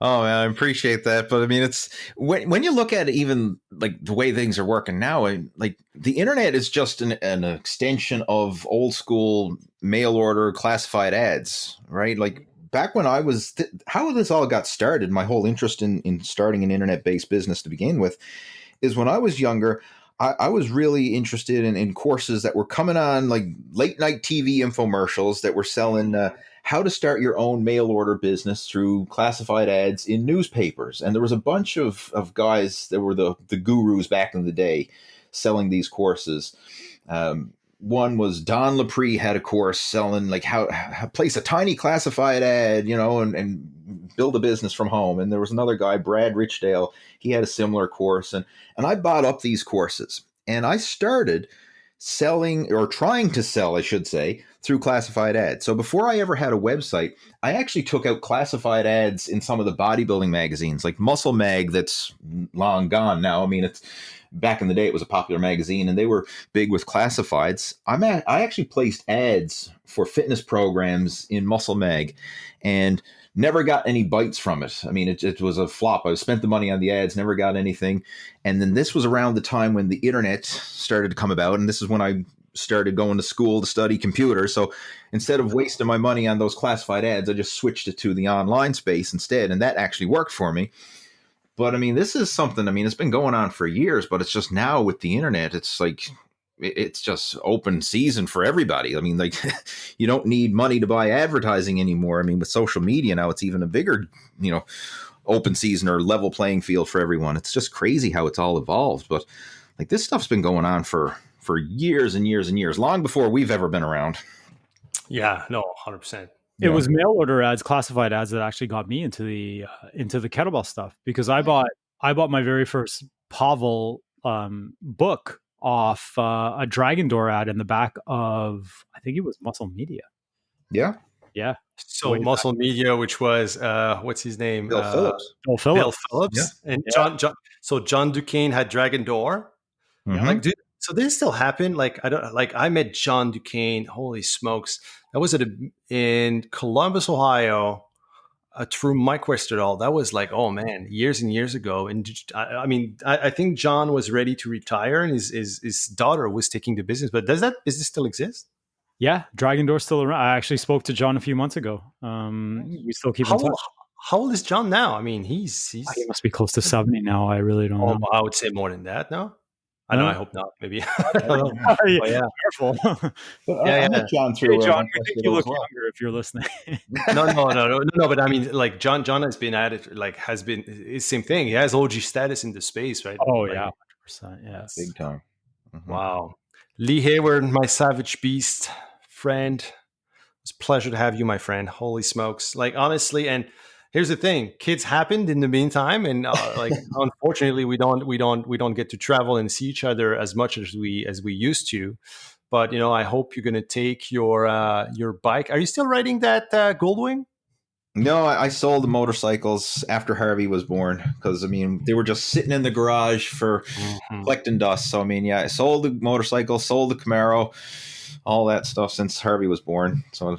Oh man, I appreciate that. But I mean, it's when you look at it, even like the way things are working now, like the internet is just an extension of old school mail order classified ads, right? Like back when I was, how this all got started, my whole interest in starting an internet-based business to begin with, is when I was younger, I was really interested in courses that were coming on, like late night TV infomercials that were selling how to start your own mail order business through classified ads in newspapers. And there was a bunch of guys that were the gurus back in the day selling these courses. One was Don Laprie had a course selling like how place a tiny classified ad, and build a business from home. And there was another guy, Brad Richdale. He had a similar course. And I bought up these courses and I started selling, or trying to sell, I should say, through classified ads. So before I ever had a website, I actually took out classified ads in some of the bodybuilding magazines, like Muscle Mag, that's long gone now. I mean, it's back in the day, it was a popular magazine and they were big with classifieds. I actually placed ads for fitness programs in Muscle Mag and never got any bites from it. I mean, it was a flop. I spent the money on the ads, never got anything. And then this was around the time when the internet started to come about. And this is when I started going to school to study computers. So instead of wasting my money on those classified ads, I just switched it to the online space instead. And that actually worked for me. But I mean, this is something, I mean, it's been going on for years, but it's just now with the internet, it's like, it's just open season for everybody. I mean, like you don't need money to buy advertising anymore. I mean, with social media now, it's even a bigger, open season or level playing field for everyone. It's just crazy how it's all evolved. But like this stuff's been going on for years and years and years, long before we've ever been around. Yeah, no, 100%. It was mail order ads, classified ads, that actually got me into the kettlebell stuff, because I bought my very first Pavel book off a Dragon Door ad in the back of, I think it was Muscle Media. Yeah. So Muscle Media, which was what's his name? Bill Phillips. Bill Phillips. Yeah. And John Duquesne had Dragon Door. Mm-hmm. Like, so did it still happen? Like, I met John Duquesne. Holy smokes. That was in Columbus, Ohio, through Mike Westerdahl. That was like, oh man, years and years ago. And I mean, I think John was ready to retire and his daughter was taking the business. But does that business still exist? Yeah, Dragon Door's still around. I actually spoke to John a few months ago. We still keep in touch. How old is John now? I mean, he must be close to 70 now. I really don't know. I would say more than that, no? I know. I hope not. Maybe. Yeah, careful. I met John through. Hey, John, we think you look younger if you're listening. No. But I mean, like John has been at it. Like has been it's same thing. He has OG status in the space, right? Oh like, yeah, Yes. Big time. Mm-hmm. Wow. Lee Hayward, my savage beast friend. It's a pleasure to have you, my friend. Holy smokes. Like, honestly, and here's the thing, kids happened in the meantime. And like, unfortunately, we don't get to travel and see each other as much as we used to. But, I hope you're going to take your bike. Are you still riding that Goldwing? No, I sold the motorcycles after Harvey was born because, they were just sitting in the garage for collecting dust. So, I sold the motorcycle, sold the Camaro, all that stuff since Harvey was born. So,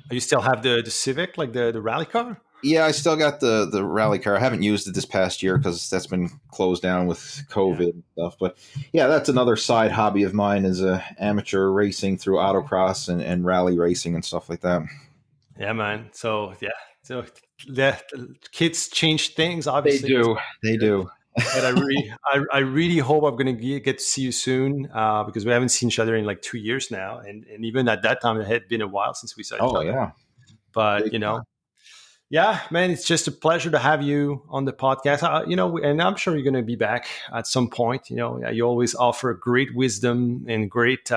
you still have the Civic, like the rally car? Yeah, I still got the rally car. I haven't used it this past year because that's been closed down with COVID and stuff. But yeah, that's another side hobby of mine is amateur racing through autocross and rally racing and stuff like that. Yeah, man. So the kids change things. Obviously, They do. But I really hope I'm going to get to see you soon because we haven't seen each other in like 2 years now, and even at that time it had been a while since we saw each other. Oh yeah, but yeah, man, it's just a pleasure to have you on the podcast. And I'm sure you're going to be back at some point. You always offer great wisdom and great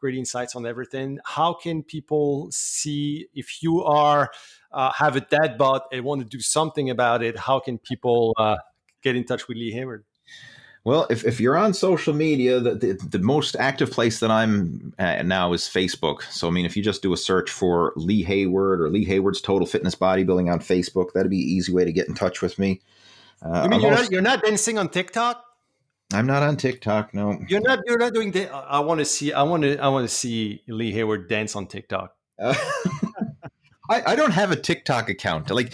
insights on everything. How can people see if you have a dad bod and want to do something about it? How can people get in touch with Lee Hayward? Well, if you're on social media, the most active place that I'm at now is Facebook. So, if you just do a search for Lee Hayward or Lee Hayward's Total Fitness Bodybuilding on Facebook, that'd be an easy way to get in touch with me. You mean you're not dancing on TikTok? I'm not on TikTok. No, you're not doing that. I want to see Lee Hayward dance on TikTok. I don't have a TikTok account. Like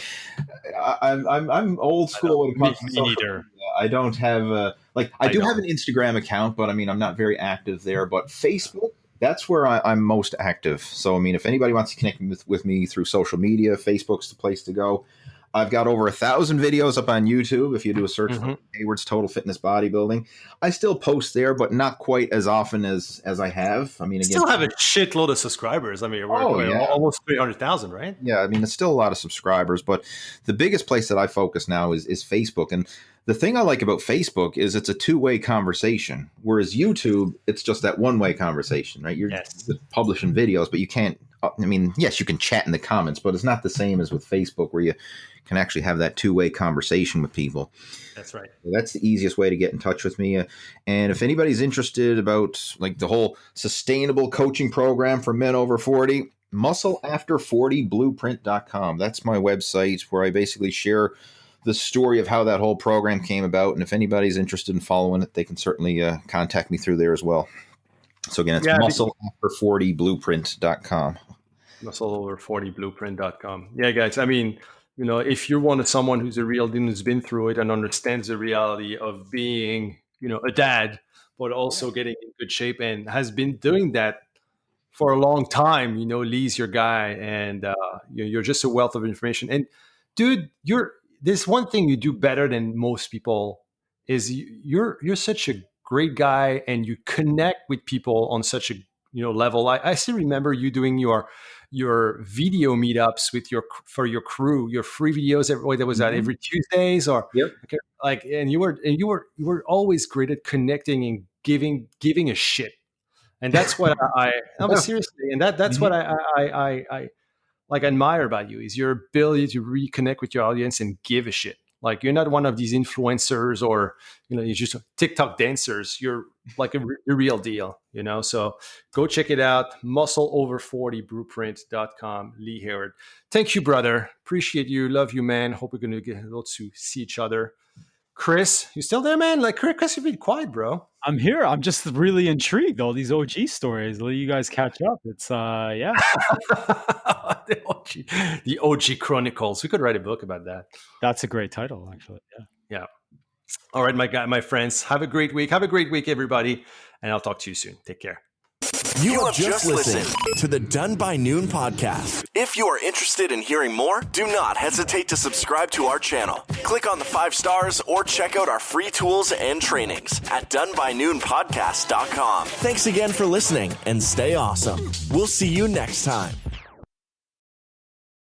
I'm old school when it comes to social media. I don't have I do have an Instagram account, but I'm not very active there. But Facebook, that's where I'm most active. So if anybody wants to connect with me through social media, Facebook's the place to go. I've got over 1,000 videos up on YouTube. If you do a search for Hayward's Total Fitness Bodybuilding, I still post there, but not quite as often as I have. Still have a shitload of subscribers. We're almost 300,000, right? Yeah, it's still a lot of subscribers, but the biggest place that I focus now is Facebook. And the thing I like about Facebook is it's a two-way conversation, whereas YouTube, it's just that one-way conversation, right? You're just publishing videos, but you can't. Yes, you can chat in the comments, but it's not the same as with Facebook where you can actually have that two-way conversation with people. That's right. So that's the easiest way to get in touch with me. And if anybody's interested about the whole sustainable coaching program for men over 40, muscleafter40blueprint.com. That's my website where I basically share the story of how that whole program came about. And if anybody's interested in following it, they can certainly contact me through there as well. So again, it's muscleafter40blueprint.com. Muscleover40blueprint.com. Yeah, guys. If you're someone who's a real deal, who's been through it and understands the reality of being, a dad, but also getting in good shape and has been doing that for a long time, Lee's your guy, and you're just a wealth of information. And dude, there's one thing you do better than most people is you're such a great guy, and you connect with people on such a level. I still remember you doing your video meetups for your crew, your free videos every Tuesdays and you were always great at connecting and giving a shit, and that's what seriously, and that's what I admire about you is your ability to reconnect with your audience and give a shit. You're not one of these influencers or, you're just TikTok dancers. You're like a real deal, So go check it out. Muscleover40blueprint.com. Lee Hayward. Thank you, brother. Appreciate you. Love you, man. Hope we're going to get able to see each other. Chris, you still there, man? Chris, you've been quiet, bro. I'm here. I'm just really intrigued. All these OG stories. Let you guys catch up. It's yeah. The OG Chronicles. We could write a book about that. That's a great title, actually. Yeah. All right, my friends. Have a great week. Have a great week, everybody. And I'll talk to you soon. Take care. You have just listened to the Done by Noon podcast. If you are interested in hearing more, do not hesitate to subscribe to our channel. Click on the 5 stars or check out our free tools and trainings at donebynoonpodcast.com. Thanks again for listening and stay awesome. We'll see you next time.